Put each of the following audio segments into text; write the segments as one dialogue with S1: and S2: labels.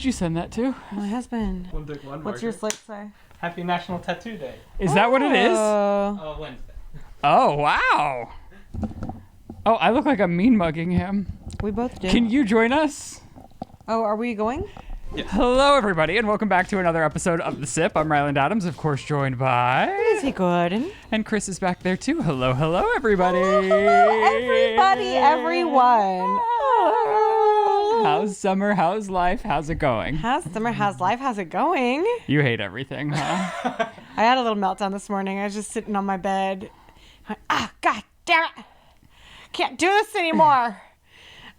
S1: you send that to?
S2: My husband.
S3: One big one.
S2: What's your slate say?
S3: Happy National Tattoo Day.
S1: Is that what it is?
S3: Wednesday.
S1: Oh, wow. Oh, I look like I'm mean mugging him.
S2: We both do.
S1: Can you join us?
S2: Oh, are we going?
S1: Yes. Hello, everybody, and welcome back to another episode of The Sip. I'm Ryland Adams, of course, joined by...
S2: Lizze Gordon.
S1: And Chris is back there, too. Hello, hello, everybody.
S2: Hello, everybody, everyone.
S1: How's summer? How's life? How's it going?
S2: How's summer? How's life? How's it going?
S1: You hate everything, huh?
S2: I had a little meltdown this morning. I was just sitting on my bed. God damn it. Can't do this anymore.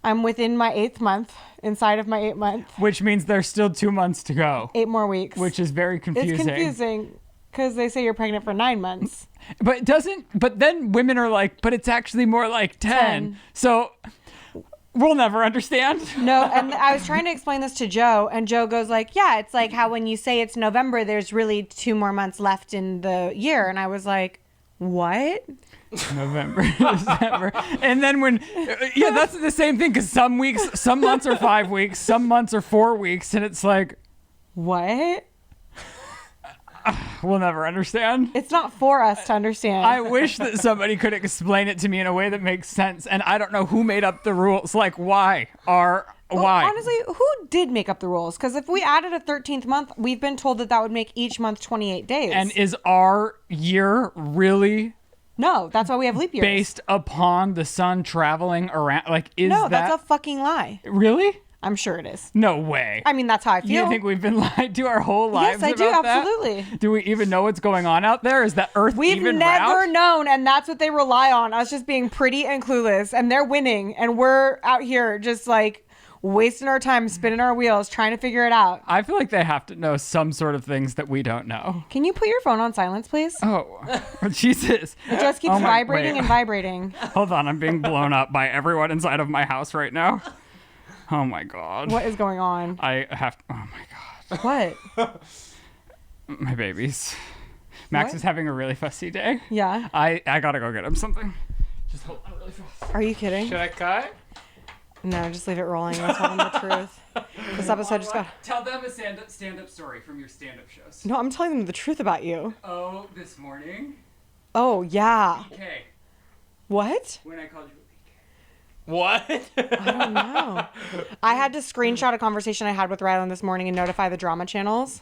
S2: I'm within my 8th month, inside of my 8th month.
S1: Which means there's still 2 months to go.
S2: 8 more weeks.
S1: Which is very confusing.
S2: It's confusing because they say you're pregnant for 9 months.
S1: But then women are like, but it's actually more like 10. So we'll never understand.
S2: No, and I was trying to explain this to Joe, and Joe goes like, yeah, it's like how when you say it's November, there's really 2 more months left in the year. And I was like, what?
S1: November, December. And then that's the same thing, because some months are 5 weeks, some months are 4 weeks, and it's like,
S2: what?
S1: We'll never understand.
S2: It's not for us to understand.
S1: I wish that somebody could explain it to me in a way that makes sense, and I don't know who made up the rules. Like, why?
S2: Honestly, who did make up the rules? Because if we added a 13th month, we've been told that would make each month 28 days.
S1: And is our year really...
S2: No, that's why we have leap years.
S1: Based upon the sun traveling around,
S2: that's a fucking lie.
S1: Really?
S2: I'm sure it is.
S1: No way.
S2: I mean, that's how I feel.
S1: You think we've been lied to our whole lives?
S2: Yes, I do, absolutely.
S1: That? Do we even know what's going on out there? Is that Earth
S2: We've
S1: even
S2: never
S1: round?
S2: known, and that's what they rely on. Us just being pretty and clueless, and they're winning, and we're out here just like wasting our time spinning our wheels trying to figure it out.
S1: I feel like they have to know some sort of things that we don't know.
S2: Can you put your phone on silence, please?
S1: Oh, Jesus.
S2: It just keeps vibrating and vibrating.
S1: Hold on, I'm being blown up by everyone inside of my house right now. Oh my God.
S2: What is going on?
S1: I have to, oh my God.
S2: What?
S1: My babies. Max is having a really fussy day.
S2: Yeah.
S1: I gotta go get him something. Just hold on really fast.
S2: Are you kidding?
S3: Should I cut?
S2: No, just leave it rolling. I'll tell them the truth. This episode just got...
S1: Tell them a stand-up story from your stand-up shows.
S2: No, I'm telling them the truth about you.
S1: Oh, this morning?
S2: Oh, yeah.
S1: BK.
S2: What?
S1: When I called you a BK.
S3: What?
S2: I don't know. I had to screenshot a conversation I had with Ryland this morning and notify the drama channels.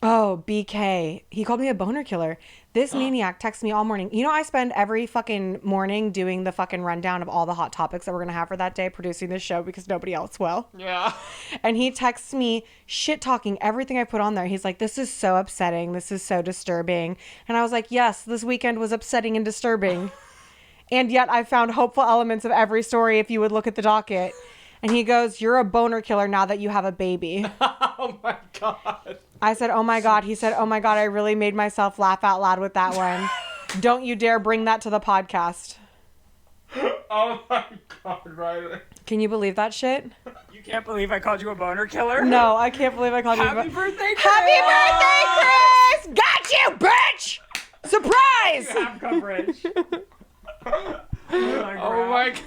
S2: Oh, BK. He called me a boner killer. This maniac texts me all morning. You know, I spend every fucking morning doing the fucking rundown of all the hot topics that we're going to have for that day, producing this show because nobody else will.
S3: Yeah.
S2: And he texts me shit talking everything I put on there. He's like, this is so upsetting. This is so disturbing. And I was like, yes, this weekend was upsetting and disturbing. And yet I found hopeful elements of every story if you would look at the docket. And he goes, you're a boner killer now that you have a baby.
S3: Oh my God.
S2: I said, oh my God. He said, oh my God, I really made myself laugh out loud with that one. Don't you dare bring that to the podcast.
S3: Oh my God, Ryland.
S2: Can you believe that shit?
S1: You can't believe I called you a boner killer?
S2: No, I can't believe I called you a
S1: Happy birthday, Chris!
S2: Happy birthday, Chris! Got you, bitch! Surprise!
S1: You have coverage.
S3: Oh my God.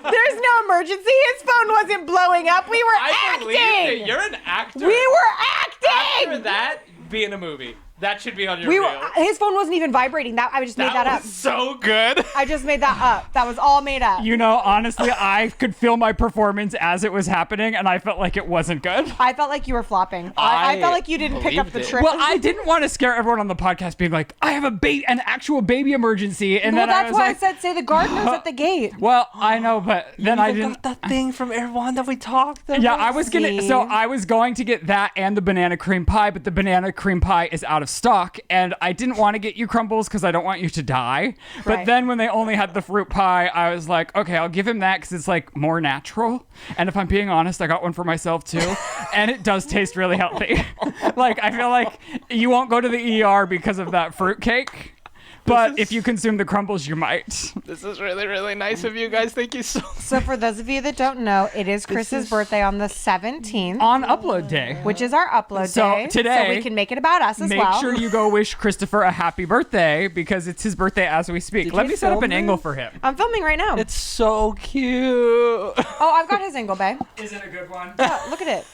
S2: There's no emergency. His phone wasn't blowing up. We were
S3: I
S2: acting.
S3: believe it. You're an actor.
S2: We were acting.
S3: After that, be in a movie. That should be on your reel.
S2: His phone wasn't even vibrating. I just made that up.
S3: Was so good.
S2: I just made that up. That was all made up.
S1: You know, honestly, I could feel my performance as it was happening, and I felt like it wasn't good.
S2: I felt like you were flopping. I felt like you didn't pick up the trick.
S1: Well, I didn't want to scare everyone on the podcast being like, I have an actual baby emergency. And then
S2: that's why
S1: I
S2: said, say the gardener's at the gate.
S1: Well, I know, but then I didn't.
S3: Got that thing from Erwan that we talked about.
S1: Yeah, I was going to get that and the banana cream pie, but the banana cream pie is out of stock, and I didn't want to get you crumbles because I don't want you to die. But
S2: Right.
S1: then when they only had the fruit pie, I was like, okay, I'll give him that because it's like more natural. And if I'm being honest, I got one for myself too, and it does taste really healthy. Like, I feel like you won't go to the ER because of that fruit cake. But if you consume the crumbles, you might.
S3: This is really, really nice of you guys. Thank you so much.
S2: So for those of you that don't know, it is Chris's birthday on the 17th.
S1: On upload day.
S2: Which is our upload day.
S1: Today,
S2: so we can make it about us as well.
S1: Make sure you go wish Christopher a happy birthday because it's his birthday as we speak. Let me set up an angle for him.
S2: I'm filming right now.
S3: It's so cute.
S2: Oh, I've got his angle, babe.
S1: Is it a good one?
S2: Yeah, look at it.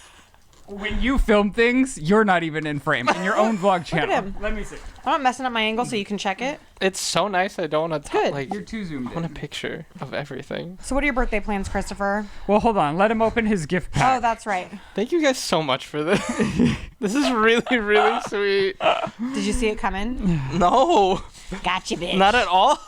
S1: When you film things, you're not even in frame in your own vlog channel.
S2: him.
S1: Let me see.
S2: I'm not messing up my angle so you can check it.
S3: It's so nice. I don't want to
S2: good.
S3: like.
S1: You're too zoomed
S3: I want a
S1: in.
S3: picture of everything.
S2: So what are your birthday plans, Christopher?
S1: Well, hold on. Let him open his gift pack.
S2: Oh, that's right.
S3: Thank you guys so much for this. This is really, really sweet.
S2: Did you see it coming?
S3: No,
S2: Gotcha, bitch.
S3: not at all.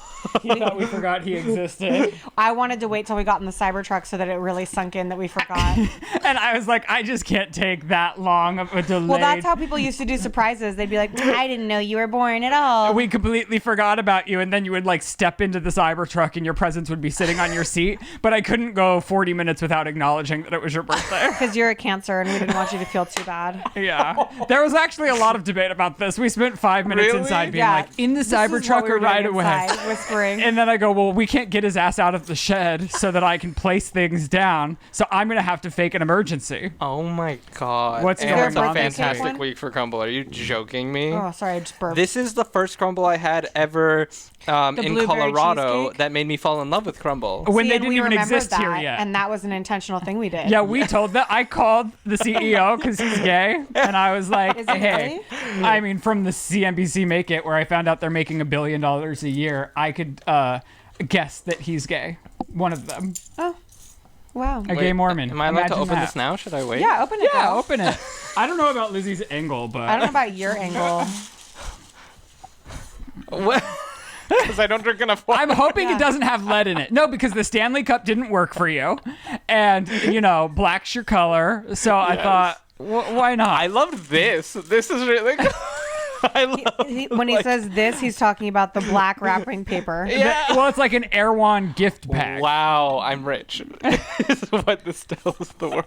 S1: He thought we forgot he existed.
S2: I wanted to wait till we got in the Cybertruck so that it really sunk in that we forgot.
S1: And I was like, I just can't take that long of a delay.
S2: Well, that's how people used to do surprises. They'd be like, I didn't know you were born at all.
S1: We completely forgot about you, and then you would like step into the Cybertruck and your presents would be sitting on your seat, but I couldn't go 40 minutes without acknowledging that it was your birthday.
S2: Because you're a Cancer and we didn't want you to feel too bad.
S1: Yeah. There was actually a lot of debate about this. We spent 5 minutes
S3: Really?
S1: inside being
S2: Yeah.
S1: like, in the
S2: This is what
S1: Cybertruck
S2: we
S1: or
S2: were doing
S1: right away?
S2: inside, whispering.
S1: And then I go, well, we can't get his ass out of the shed so that I can place things down, so I'm going to have to fake an emergency.
S3: Oh my god.
S1: What's
S3: and
S1: going
S3: it's a
S2: on?
S3: fantastic
S2: One?
S3: week for Crumbl. Are you joking me?
S2: Oh, sorry, I just burped.
S3: This is the first Crumbl I had ever in
S2: blueberry
S3: Colorado
S2: cheesecake?
S3: that made me fall in love with Crumbl.
S1: When
S2: See,
S1: they
S2: and
S1: didn't
S2: we
S1: even
S2: remembered
S1: exist here
S2: that,
S1: yet.
S2: And that was an intentional thing we did.
S1: Yeah, we told that. I called the CEO because he's gay, and I was like,
S2: Is he
S1: hey, I mean, from the CNBC Make It, where I found out they're making $1 billion a year, I could guess that he's gay. One of them.
S2: Oh, wow.
S1: A gay Mormon.
S3: Am I allowed to
S1: Imagine
S3: open
S1: that.
S3: this now? Should I wait?
S2: Yeah, open it.
S1: Yeah,
S2: though.
S1: open it. I don't know about Lizzie's angle, but
S2: I don't know about your angle.
S3: What? Because I don't drink enough water.
S1: I'm hoping
S2: Yeah.
S1: it doesn't have lead in it. No, because the Stanley Cup didn't work for you, and black's your color. So I
S3: Yes.
S1: thought, why not?
S3: I loved this. This is really good. I love
S2: When he says this, he's talking about the black wrapping paper.
S3: Yeah.
S1: Well, it's like an Erewhon gift bag.
S3: Wow, I'm rich. Is what this tells the world.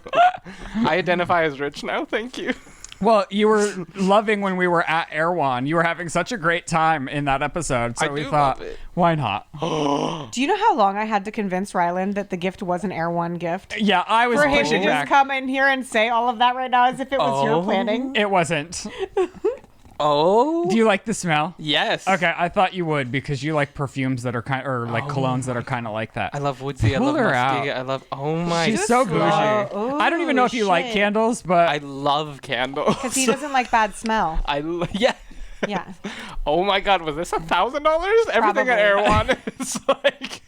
S3: I identify as rich now. Thank you.
S1: Well, you were loving when we were at Erewhon. You were having such a great time in that episode. So
S3: I
S1: we
S3: do
S1: thought,
S3: love it.
S1: why not?
S2: Do you know how long I had to convince Ryland that the gift was an Air One gift?
S1: Yeah, I was
S2: For him to
S1: pushing
S2: just
S1: back.
S2: come in here and say all of that right now as if it was your
S3: Oh.
S2: planning.
S1: It wasn't.
S3: Oh.
S1: Do you like the smell?
S3: Yes.
S1: Okay, I thought you would because you like perfumes that are colognes that are kind of like that.
S3: I love woodsy. I
S1: Pull
S3: love
S1: her
S3: musky.
S1: out.
S3: I love. Oh my.
S1: She's so bougie.
S2: slow.
S1: I don't even know if you like
S2: shit.
S1: candles, but
S3: I love candles.
S2: Because he doesn't like bad smell.
S3: Yeah.
S2: Yeah.
S3: Oh my God, was this $1,000? Everything at
S2: Probably.
S3: Erewhon is like.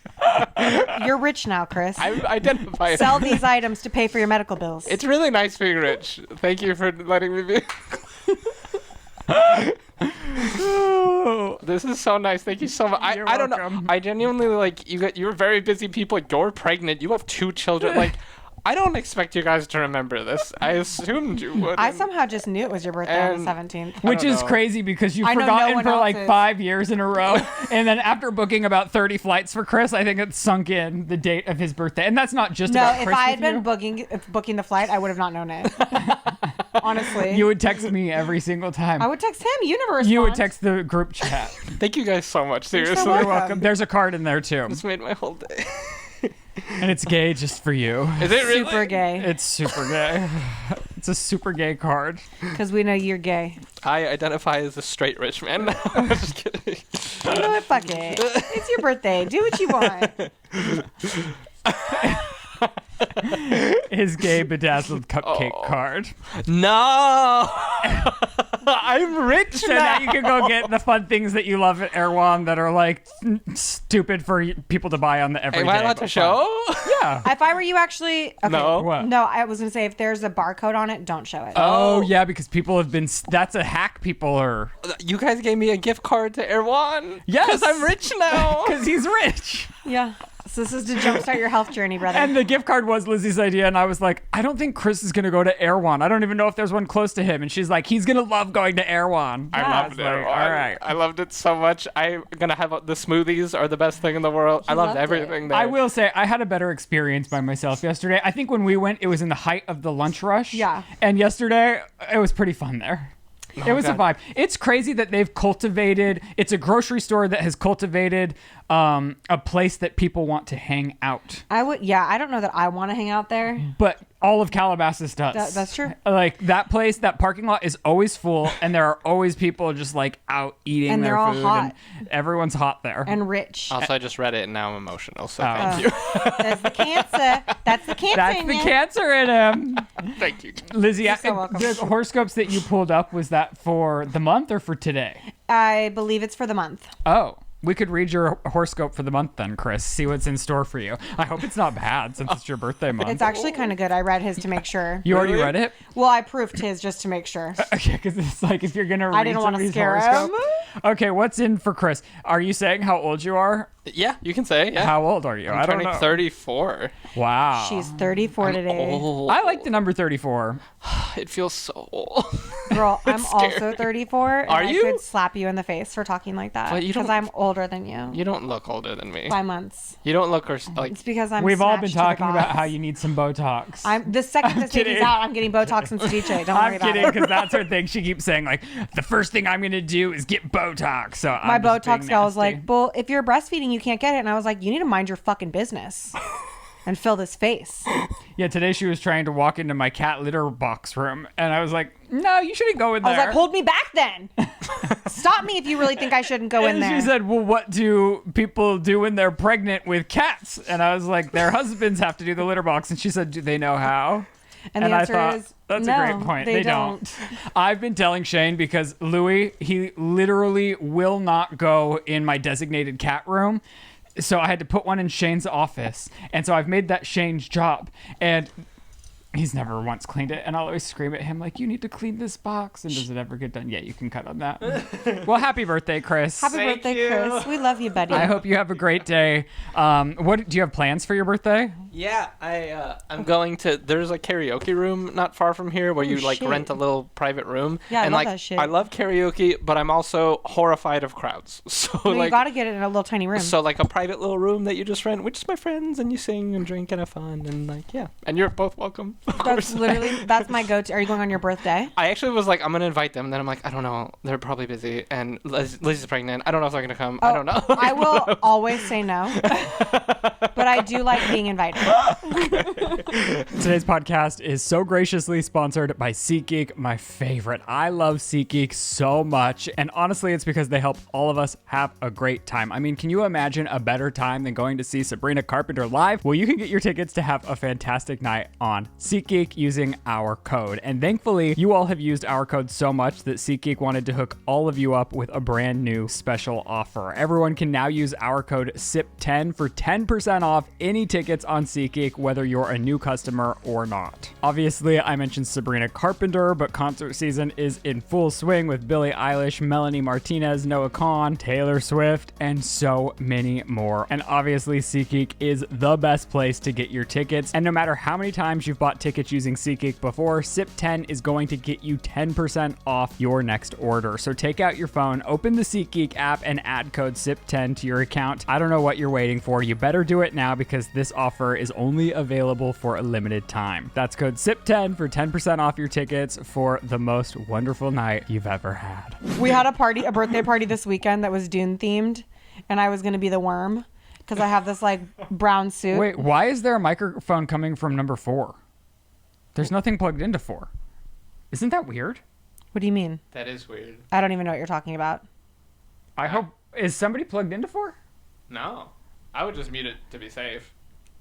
S2: You're rich now, Chris.
S3: I identify.
S2: Sell these items to pay for your medical bills.
S3: It's really nice being rich. Thank you for letting me be. This is so nice. Thank you so much.
S1: You're
S3: I don't know.
S1: welcome.
S3: I genuinely like you're very busy people. You're pregnant. You have 2 children. Like, I don't expect you guys to remember this. I assumed you would.
S2: I somehow just knew it was your birthday on the
S3: And-
S2: 17th.
S1: which
S3: don't
S1: is
S3: know.
S1: crazy because you've
S2: I know no
S1: forgotten
S2: one
S1: for like
S2: else is.
S1: 5 years in a row. And then after booking about 30 flights for Chris, I think it sunk in the date of his birthday. And that's not just
S2: No,
S1: about
S2: if
S1: Chris
S2: I had
S1: with
S2: been
S1: you.
S2: booking the flight, I would have not known it. Honestly.
S1: You would text me every single time.
S2: I would text him. You never respond.
S1: You would text the group chat.
S3: Thank you guys so much.
S2: so
S3: Seriously.
S2: welcome.
S1: You're welcome. There's a card in there too.
S3: This made my whole day.
S1: And it's gay just for you.
S3: Is it really?
S2: Super gay.
S1: It's super gay. It's a super gay card.
S2: Because we know you're gay.
S3: I identify as a straight rich man now. I'm just kidding.
S2: You know what? Fuck it. It's your birthday. Do what you want.
S1: His gay bedazzled cupcake card.
S3: No. I'm rich
S1: So now you can go get the fun things that you love at Erewhon that are like stupid for people to buy on the everyday.
S3: Am I allowed to
S1: but
S3: show?
S1: fun. Yeah.
S2: If I were you, actually. Okay.
S3: No.
S1: What?
S2: No, I was going to say if there's a barcode on it, don't show it.
S1: Oh yeah, because people have been. That's a hack. People are.
S3: You guys gave me a gift card to Erewhon.
S1: Yes.
S3: Because I'm rich now.
S1: Because he's rich.
S2: Yeah. So this is to jumpstart your health journey, brother.
S1: And the gift card was Lizzie's idea, and I was like, I don't think Chris is gonna go to Erewhon. I don't even know if there's one close to him. And she's like, he's gonna love going to Erewhon.
S3: I
S1: Yeah,
S3: loved
S1: was
S3: it.
S1: like, all right.
S3: I loved it so much. I'm gonna have the smoothies are the best thing in the world. I loved
S2: loved
S3: everything
S2: it.
S3: there.
S1: I will say I had a better experience by myself yesterday. I think when we went, it was in the height of the lunch rush.
S2: Yeah.
S1: And yesterday, it was pretty fun there. It was a
S3: God.
S1: vibe. It's crazy that they've cultivated. It's a grocery store that has cultivated a place that people want to hang out.
S2: I would, yeah, I don't know that I want to hang out there.
S1: But all of Calabasas does.
S2: That's true.
S1: Like that place, that parking lot is always full, and there are always people just like out eating
S2: And
S1: their
S2: they're all
S1: food.
S2: hot.
S1: And everyone's hot there.
S2: And rich.
S3: Also, I just read it and now I'm emotional, so thank you.
S2: That's the cancer. That's the cancer.
S1: That's
S2: in
S1: the
S2: you.
S1: cancer in him.
S3: Thank you.
S1: Lizzie,
S2: You're so welcome.
S1: the horoscopes that you pulled up, was that for the month or for today?
S2: I believe it's for the month.
S1: Oh, we could read your horoscope for the month then, Chris. See what's in store for you. I hope it's not bad since it's your birthday month.
S2: It's actually kind of good. I read his to make sure.
S1: You already
S3: Really?
S1: read it?
S2: Well, I proofed his just to make sure.
S1: Okay, because it's like if you're going to read
S2: I didn't want to
S1: somebody's
S2: scare
S1: horoscope.
S2: him.
S1: Okay, what's in for Chris? Are you saying how old you are?
S3: Yeah, you can say. Yeah.
S1: How old are you?
S3: I'm
S1: I don't
S3: turning
S1: know.
S3: 34.
S1: Wow.
S2: She's 34 today.
S3: Oh,
S1: I like the number 34.
S3: it feels so old.
S2: Girl, I'm
S3: scary.
S2: also 34. And
S3: Are
S2: I
S3: you?
S2: could slap you in the face for talking like that.
S3: But you
S2: Because
S3: don't-
S2: I'm older than you.
S3: You don't look older than me.
S2: 5 months.
S3: You don't look like.
S2: It's because I'm
S1: We've all been
S2: snatched to the
S1: talking about
S2: gods.
S1: how you need some Botox.
S2: I'm the second this baby's
S1: kidding.
S2: out, I'm getting Botox and ceviche. Don't worry
S1: I'm
S2: about
S1: kidding,
S2: it.
S1: because that's her thing. She keeps saying, like, the first thing I'm going to do is get Botox. So
S2: My
S1: I'm just being
S2: Botox gal was
S1: nasty.
S2: like, well, if you're breastfeeding, you can't get it. And I was like, you need to mind your fucking business and fill this face.
S1: Yeah, today she was trying to walk into my cat litter box room, and I was like, no, you shouldn't go in
S2: I
S1: there.
S2: was like, hold me back then. Stop me if you really think I shouldn't go in
S1: and
S2: there.
S1: she said, well, what do people do when they're pregnant with cats? And I was like, their husbands have to do the litter box. And she said, do they know how?
S2: and the answer
S1: I thought,
S2: is,
S1: that's
S2: no,
S1: a great point.
S2: They don't.
S1: I've been telling Shane because Louis, he literally will not go in my designated cat room. So I had to put one in Shane's office. And so I've made that Shane's job. And he's never once cleaned it. And I'll always scream at him like, you need to clean this box. And does it ever get done? Yeah, you can cut on that. Well, happy birthday, Chris.
S2: Happy
S3: Thank
S2: birthday,
S3: you.
S2: Chris. We love you, buddy.
S1: I hope you have a great day. What do you have plans for your birthday?
S3: Yeah, I'm going to. There's a karaoke room not far from here where you like
S2: shit.
S3: rent a little private room.
S2: Yeah, I
S3: and
S2: love
S3: like
S2: that shit.
S3: I love karaoke, but I'm also horrified of crowds. So
S2: No, you
S3: like.
S2: got to get it in a little tiny room.
S3: So like a private little room that you just rent with just my friends and you sing and drink and have fun and like yeah. And you're both welcome. Of course.
S2: That's my go-to. Are you going on your birthday?
S3: I actually was like, I'm gonna invite them. Then I'm like, I don't know. They're probably busy, and Liz is pregnant. I don't know if they're gonna come. I don't know.
S2: I will always say no, but I do like being invited.
S1: Today's podcast is so graciously sponsored by SeatGeek, my favorite. I love SeatGeek so much, and honestly, it's because they help all of us have a great time. I mean, can you imagine a better time than going to see Sabrina Carpenter live? Well, you can get your tickets to have a fantastic night on SeatGeek using our code. And thankfully, you all have used our code so much that SeatGeek wanted to hook all of you up with a brand new special offer. Everyone can now use our code SIP10 for 10% off any tickets on SeatGeek, whether you're a new customer or not. Obviously, I mentioned Sabrina Carpenter, but concert season is in full swing with Billie Eilish, Melanie Martinez, Noah Kahan, Taylor Swift, and so many more. And obviously, SeatGeek is the best place to get your tickets. And no matter how many times you've bought tickets using SeatGeek before, SIP10 is going to get you 10% off your next order. So take out your phone, open the SeatGeek app, and add code SIP10 to your account. I don't know what you're waiting for. You better do it now because this offer is only available for a limited time. That's code SIP10 for 10% off your tickets for the most wonderful night you've ever had.
S2: We had a birthday party this weekend that was Dune themed, and I was going to be the worm because I have this like brown suit.
S1: Wait, why is there a microphone coming from number 4? There's nothing plugged into 4. Isn't that weird?
S2: What do you mean?
S3: That is weird.
S2: I don't even know what you're talking about.
S1: I hope. Is somebody plugged into 4?
S3: No, I would just mute it to be safe.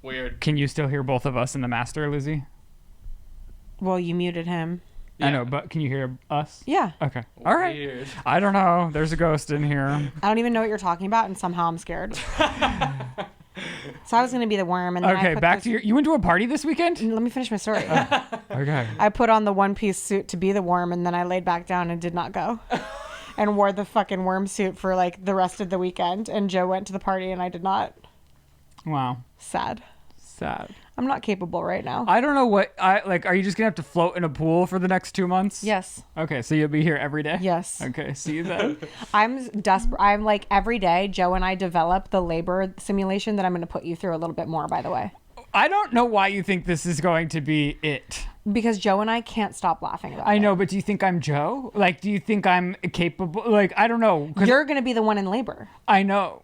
S3: Weird.
S1: Can you still hear both of us in the master, Lizzie?
S2: Well, you muted him.
S1: I know, but can you hear us?
S2: Yeah.
S1: Okay. All right.
S3: Weird.
S1: I don't know. There's a ghost in here.
S2: I don't even know what you're talking about, and somehow I'm scared. So I was going to be the worm, and then I
S1: Okay,
S2: put
S1: back
S2: this-
S1: to your. You went to a party this weekend?
S2: Let me finish my story.
S1: Okay.
S2: I put on the one-piece suit to be the worm, and then I laid back down and did not go. And wore the fucking worm suit for like the rest of the weekend. And Joe went to the party, and I did not.
S1: Wow.
S2: Sad.
S1: Sad.
S2: I'm not capable right now.
S1: I don't know what I like. Are you just gonna have to float in a pool for the next 2 months?
S2: Yes.
S1: Okay, so you'll be here every day.
S2: Yes.
S1: Okay. See you then.
S2: I'm desperate. I'm like every day, Joe and I develop the labor simulation that I'm going to put you through a little bit more, by the way.
S1: I don't know why you think this is going to be it.
S2: Because Joe and I can't stop laughing about it.
S1: I know, but do you think I'm Joe? Like, do you think I'm capable? Like, I don't know. 'Cause
S2: You're going to be the one in labor.
S1: I know.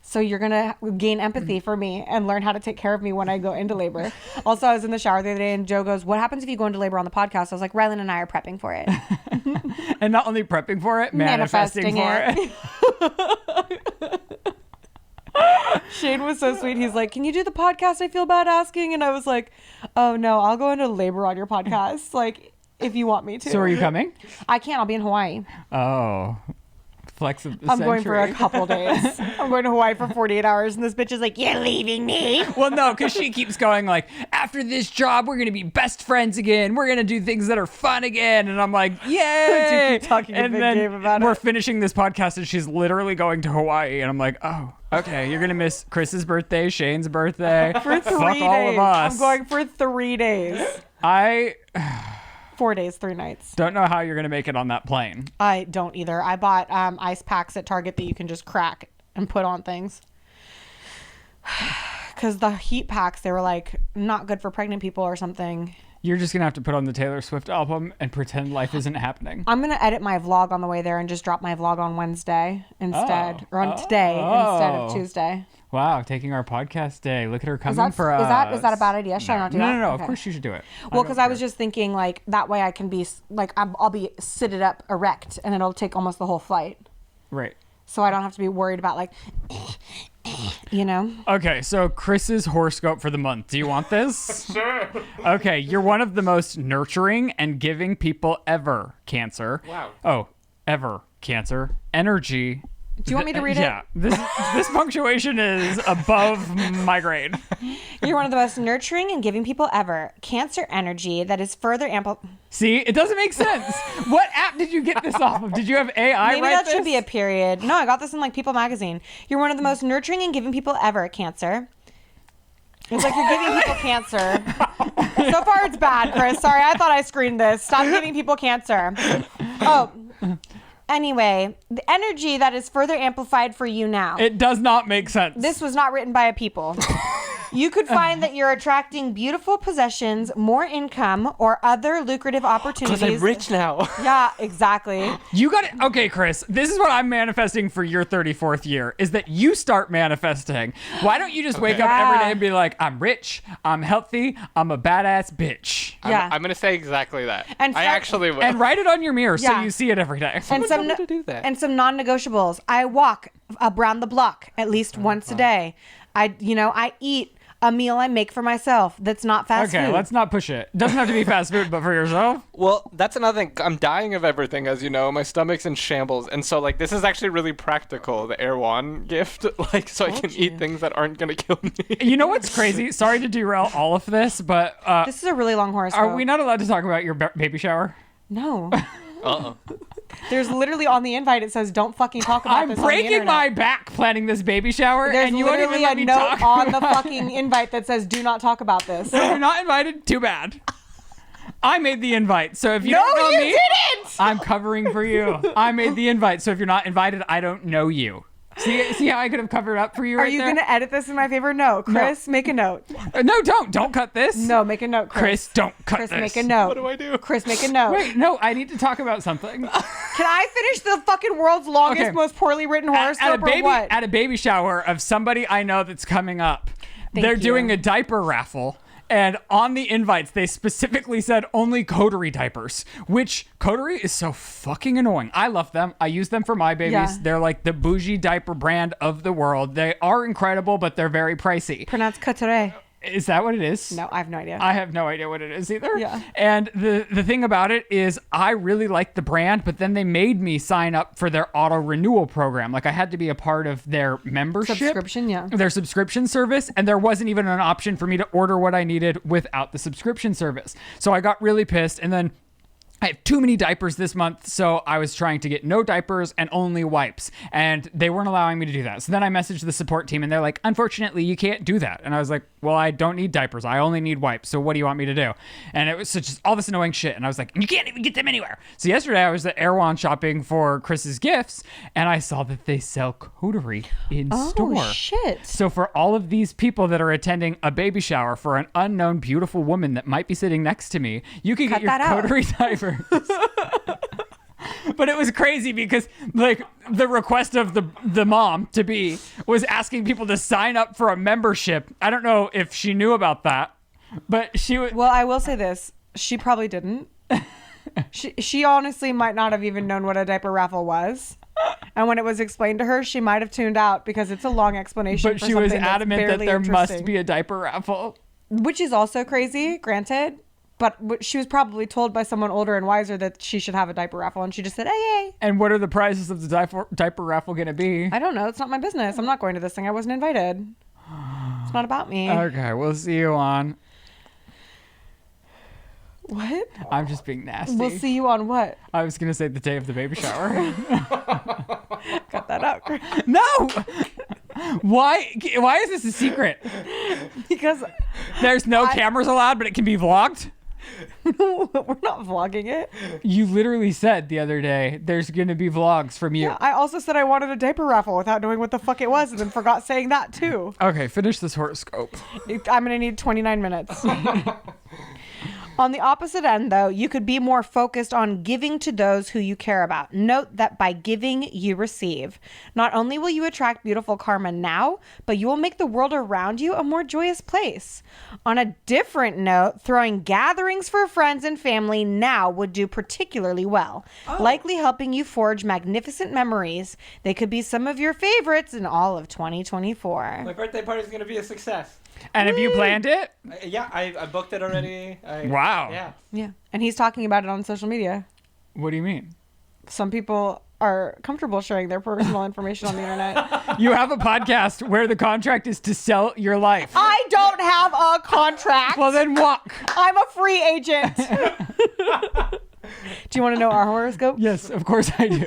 S2: So you're going to gain empathy for me and learn how to take care of me when I go into labor. Also, I was in the shower the other day and Joe goes, what happens if you go into labor on the podcast? I was like, Ryland and I are prepping for it.
S1: And not only prepping for it, manifesting for it.
S2: Shane was so sweet. He's like, can you do the podcast? I feel bad asking. And I was like, oh no, I'll go into labor on your podcast. Like, if you want me to.
S1: So are you coming?
S2: I can't. I'll be in Hawaii.
S1: Oh. Flex of the
S2: I'm
S1: century.
S2: going for a couple days. I'm going to Hawaii for 48 hours, and this bitch is like, "You're leaving me."
S1: Well, no, because she keeps going like, after this job, we're gonna be best friends again. We're gonna do things that are fun again, and I'm like, yay!
S2: You keep talking a
S1: and
S2: big
S1: then
S2: game about
S1: we're
S2: it.
S1: finishing this podcast, and she's literally going to Hawaii, and I'm like, oh, okay, you're gonna miss Chris's birthday, Shane's birthday,
S2: For 3
S1: fuck
S2: days.
S1: all of us.
S2: I'm going for 3 days.
S1: I
S2: 4 days, 3 nights.
S1: don't know how you're gonna make it on that plane.
S2: I don't either. I bought ice packs at Target that you can just crack and put on things. Because the heat packs, they were like not good for pregnant people or something.
S1: You're just gonna have to put on the Taylor Swift album and pretend life isn't happening.
S2: I'm going to edit my vlog on the way there and just drop my vlog on Wednesday instead. Or on today instead of Tuesday.
S1: Wow, taking our podcast day. Look at her coming for us.
S2: Is that a bad idea? Should I not do that?
S1: No.
S2: Okay.
S1: Of course you should do it.
S2: Well, because I was just thinking like that way I can be like I'll be seated up erect and it'll take almost the whole flight.
S1: Right.
S2: So I don't have to be worried about like, you know.
S1: Okay, so Chris's horoscope for the month. Do you want this?
S3: Sure.
S1: Okay, you're one of the most nurturing and giving people ever, Cancer.
S3: Wow.
S1: Oh, ever, Cancer. Energy.
S2: Do you want me to read it?
S1: Yeah, this punctuation is above my grade.
S2: You're one of the most nurturing and giving people ever. Cancer energy that is further ample.
S1: See, it doesn't make sense. What app did you get this off of? Did you have AI
S2: Maybe
S1: write
S2: that
S1: this?
S2: should be a period. No, I got this in like People magazine. You're one of the most nurturing and giving people ever. Cancer. It's like you're giving people cancer. So far, it's bad, Chris. Sorry, I thought I screened this. Stop giving people cancer. Oh. Anyway, the energy that is further amplified for you now.
S1: It does not make sense.
S2: This was not written by a people. You could find that you're attracting beautiful possessions, more income, or other lucrative opportunities.
S3: Because I'm rich now.
S2: Yeah, exactly.
S1: You got it. Okay, Chris, this is what I'm manifesting for your 34th year, is that you start manifesting. Why don't you just wake up every day and be like, I'm rich, I'm healthy, I'm a badass bitch.
S2: Yeah.
S3: I'm going to say exactly that.
S2: And
S3: I actually will.
S1: And write it on your mirror so
S2: Yeah.
S1: you see it every day.
S2: And some
S3: told me to do that.
S2: and some non-negotiables. I walk around the block at least once a day. I eat a meal I make for myself that's not fast
S1: Okay,
S2: food.
S1: let's not push it. Doesn't have to be fast food, but for yourself.
S3: Well, that's another thing. I'm dying of everything, as you know. My stomach's in shambles. And so, like, this is actually really practical, the Erewhon gift. Like, so I can eat things that aren't going to kill me.
S1: You know what's crazy? Sorry to derail all of this, but
S2: This is a really long horoscope.
S1: are we not allowed to talk about your baby shower?
S2: No.
S3: Uh-oh.
S2: There's literally on the invite it says don't fucking talk about
S1: I'm
S2: this on the
S1: breaking
S2: internet.
S1: my back planning this baby shower,
S2: There's
S1: and you won't even
S2: literally
S1: let
S2: a
S1: me
S2: note
S1: talk
S2: on the
S1: about
S2: fucking invite that says do not talk about this.
S1: If you're not invited, too bad. I made the invite, so if you
S2: No,
S1: don't know
S2: you
S1: me,
S2: didn't!
S1: I'm covering for you. I made the invite, so if you're not invited, I don't know you. See how I could have covered up for you
S2: Are
S1: right
S2: you
S1: there?
S2: going to edit this in my favor? No. Chris, make a note.
S1: No, don't cut this.
S2: No, make a note,
S1: Chris, don't cut
S2: Chris,
S1: this.
S2: make a note.
S3: What do I do?
S2: Chris, make a note.
S1: Wait, no, I need to talk about something.
S2: Can I finish the fucking world's longest,
S1: Okay.
S2: most poorly written horoscope or what?
S1: At a baby shower of somebody I know that's coming up, they're
S2: you.
S1: doing a diaper raffle. And on the invites, they specifically said only coterie diapers, which coterie is so fucking annoying. I love them. I use them for my babies.
S2: Yeah.
S1: They're like the bougie diaper brand of the world. They are incredible, but they're very pricey.
S2: Pronounce couture.
S1: Is that what it is?
S2: No, I have no idea.
S1: I have no idea what it is either.
S2: Yeah.
S1: And the thing about it is I really like the brand, but then they made me sign up for their auto renewal program. Like I had to be a part of their membership.
S2: Subscription, yeah.
S1: Their subscription service. And there wasn't even an option for me to order what I needed without the subscription service. So I got really pissed. And then I have too many diapers this month, so I was trying to get no diapers and only wipes, and they weren't allowing me to do that. So then I messaged the support team, and they're like, unfortunately, you can't do that. And I was like, well, I don't need diapers. I only need wipes, so what do you want me to do? And it was just all this annoying shit, and I was like, you can't even get them anywhere. So yesterday, I was at Erewhon shopping for Chris's gifts, and I saw that they sell coterie in store.
S2: Oh, shit.
S1: So for all of these people that are attending a baby shower for an unknown beautiful woman that might be sitting next to me, you can
S2: Cut
S1: get your
S2: that out.
S1: coterie diapers. But it was crazy because like the request of the mom to be was asking people to sign up for a membership. I don't know if she knew about that, but she would.
S2: Well, I will say this. She probably didn't. She honestly might not have even known what a diaper raffle was. And when it was explained to her, she might have tuned out because it's a long explanation.
S1: But
S2: for
S1: she was
S2: something that's
S1: adamant that
S2: barely
S1: there must
S2: interesting.
S1: be a diaper raffle.
S2: Which is also crazy, granted. But she was probably told by someone older and wiser that she should have a diaper raffle. And she just said, hey.
S1: And what are the prizes of the diaper raffle going to be?
S2: I don't know. It's not my business. I'm not going to this thing. I wasn't invited. It's not about me.
S1: Okay, we'll see you on.
S2: What?
S1: I'm just being nasty.
S2: We'll see you on what?
S1: I was going to say the day of the baby shower.
S2: Cut that out.
S1: No! Why is this a secret?
S2: Because
S1: There's no cameras allowed, but it can be vlogged?
S2: we're not vlogging it.
S1: You literally said the other day there's going to be vlogs from you.
S2: Yeah, I also said I wanted a diaper raffle without knowing what the fuck it was and then forgot saying that too.
S1: Okay, finish this horoscope.
S2: I'm going to need 29 minutes. On the opposite end, though, you could be more focused on giving to those who you care about. Note that by giving, you receive. Not only will you attract beautiful karma now, but you will make the world around you a more joyous place. On a different note, throwing gatherings for friends and family now would do particularly well, likely helping you forge magnificent memories. They could be some of your favorites in all of 2024.
S4: My birthday party is going to be a success.
S1: And have you planned it?
S4: Yeah, I booked it already.
S1: Wow.
S4: Yeah.
S2: Yeah. And he's talking about it on social media.
S1: What do you mean?
S2: Some people are comfortable sharing their personal information on the internet.
S1: You have a podcast where the contract is to sell your life.
S2: I don't have a contract.
S1: Well, then walk.
S2: I'm a free agent. Do you want to know our horoscope?
S1: Yes, of course I do.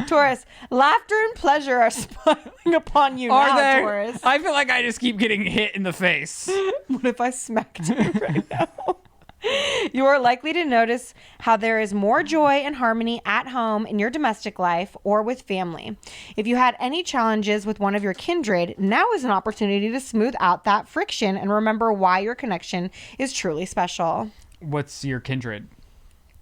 S2: Taurus, laughter and pleasure are smiling upon you
S1: Are
S2: now,
S1: they?
S2: Taurus.
S1: I feel like I just keep getting hit in the face.
S2: What if I smacked you right now? You are likely to notice how there is more joy and harmony at home in your domestic life or with family. If you had any challenges with one of your kindred, now is an opportunity to smooth out that friction and remember why your connection is truly special.
S1: What's your kindred?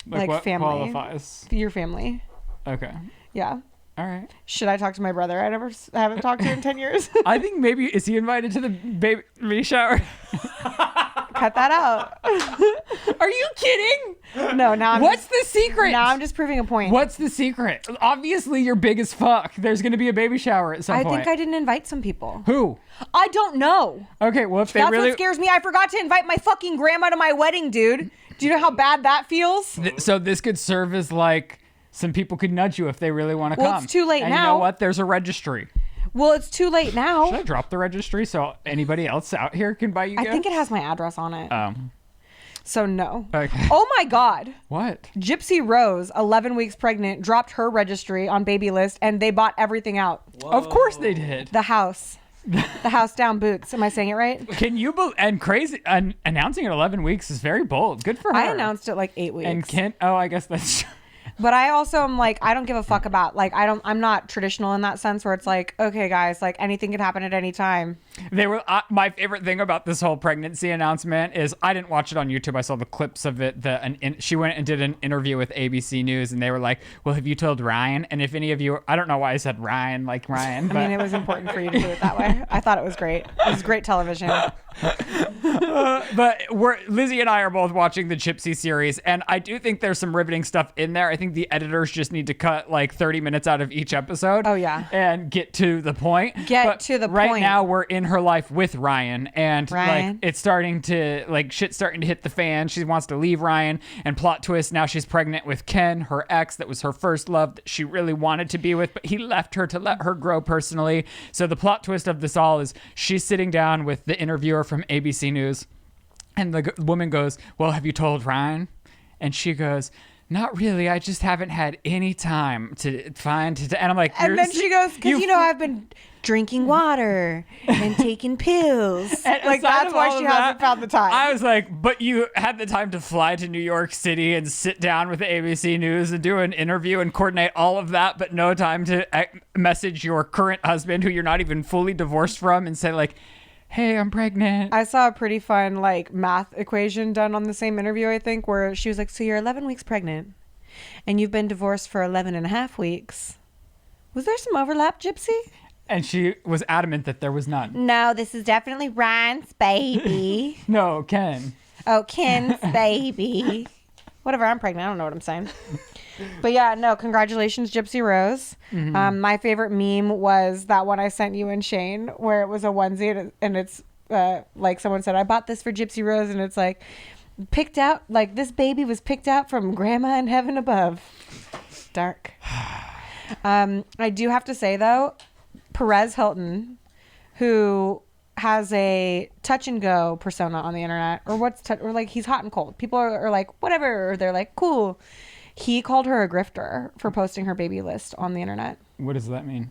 S2: Like
S1: what
S2: family.
S1: qualifies?
S2: Your family.
S1: Okay.
S2: Yeah.
S1: All right.
S2: Should I talk to my brother? I haven't talked to in 10 years.
S1: I think maybe, is he invited to the baby shower?
S2: Cut that out.
S1: Are you kidding?
S2: No, now
S1: What's the secret?
S2: Now I'm just proving a point.
S1: What's the secret? Obviously, you're big as fuck. There's going to be a baby shower at some
S2: I
S1: point.
S2: think I didn't invite some people.
S1: Who?
S2: I don't know.
S1: Okay, well, if they
S2: That's
S1: really...
S2: what scares me. I forgot to invite my fucking grandma to my wedding, dude. Do you know how bad that feels?
S1: So this could serve as like... Some people could nudge you if they really want to come.
S2: Well, it's too late
S1: and
S2: now.
S1: You know what? There's a registry.
S2: Well, it's too late now.
S1: Should I drop the registry so anybody else out here can buy you
S2: I
S1: gifts?
S2: think it has my address on it. So no.
S1: Okay.
S2: Oh my God.
S1: What?
S2: Gypsy Rose, 11 weeks pregnant, dropped her registry on baby list and they bought everything out.
S1: Of course they did.
S2: The house. The house down boots. Am I saying it right?
S1: Can you and crazy and announcing it 11 weeks is very bold. Good for her.
S2: I announced it like 8 weeks.
S1: And Kent. Oh, I guess that's true.
S2: But I also am like, I don't give a fuck about, like, I'm not traditional in that sense where it's like, okay, guys, like anything could happen at any time.
S1: They were my favorite thing about this whole pregnancy announcement is I didn't watch it on YouTube. I saw the clips of it. She went and did an interview with ABC News, and they were like, "Well, have you told Ryan?" And if any of you, I don't know why I said Ryan, like Ryan. But
S2: I mean, it was important for you to do it that way. I thought it was great. It was great television.
S1: But Lizzie and I are both watching the Gypsy series, and I do think there's some riveting stuff in there. I think the editors just need to cut like 30 minutes out of each episode.
S2: Oh, yeah.
S1: And get to the point.
S2: Get to the
S1: right
S2: point.
S1: now we're in her life with Ryan, and
S2: Ryan.
S1: like it's starting to like shit's starting to hit the fan. She wants to leave Ryan, and plot twist, now she's pregnant with Ken, her ex that was her first love that she really wanted to be with, but he left her to let her grow personally. So the plot twist of this all is she's sitting down with the interviewer from ABC News, and the woman goes, "Well, have you told Ryan?" And she goes, "Not really. I just haven't had any time to find." And I'm like,
S2: And then she goes, because I've been drinking water and taking pills.
S1: And
S2: Like,
S1: aside
S2: that's
S1: of
S2: why
S1: all
S2: she
S1: of
S2: hasn't
S1: that,
S2: found the time.
S1: I was like, but you had the time to fly to New York City and sit down with ABC News and do an interview and coordinate all of that, but no time to message your current husband, who you're not even fully divorced from, and say like, "Hey, I'm pregnant."
S2: I saw a pretty fun like math equation done on the same interview, I think, where she was like, so you're 11 weeks pregnant. and you've been divorced for 11 and a half weeks. Was there some overlap, Gypsy?
S1: And she was adamant that there was none.
S2: No, this is definitely Ryan's baby.
S1: No, Ken.
S2: Oh, Ken's baby. Whatever, I'm pregnant. I don't know what I'm saying. But yeah, no, congratulations, Gypsy Rose. My favorite meme was that one I sent you and Shane, where it was a onesie and it's like someone said, I bought this for Gypsy Rose, and it's like picked out, like this baby was picked out from grandma in heaven above. Dark. I do have to say though, Perez Hilton, who has a touch and go persona on the internet, or or like he's hot and cold. People are like whatever, or they're like cool. He called her a grifter for posting her baby list on the internet.
S1: What does that mean?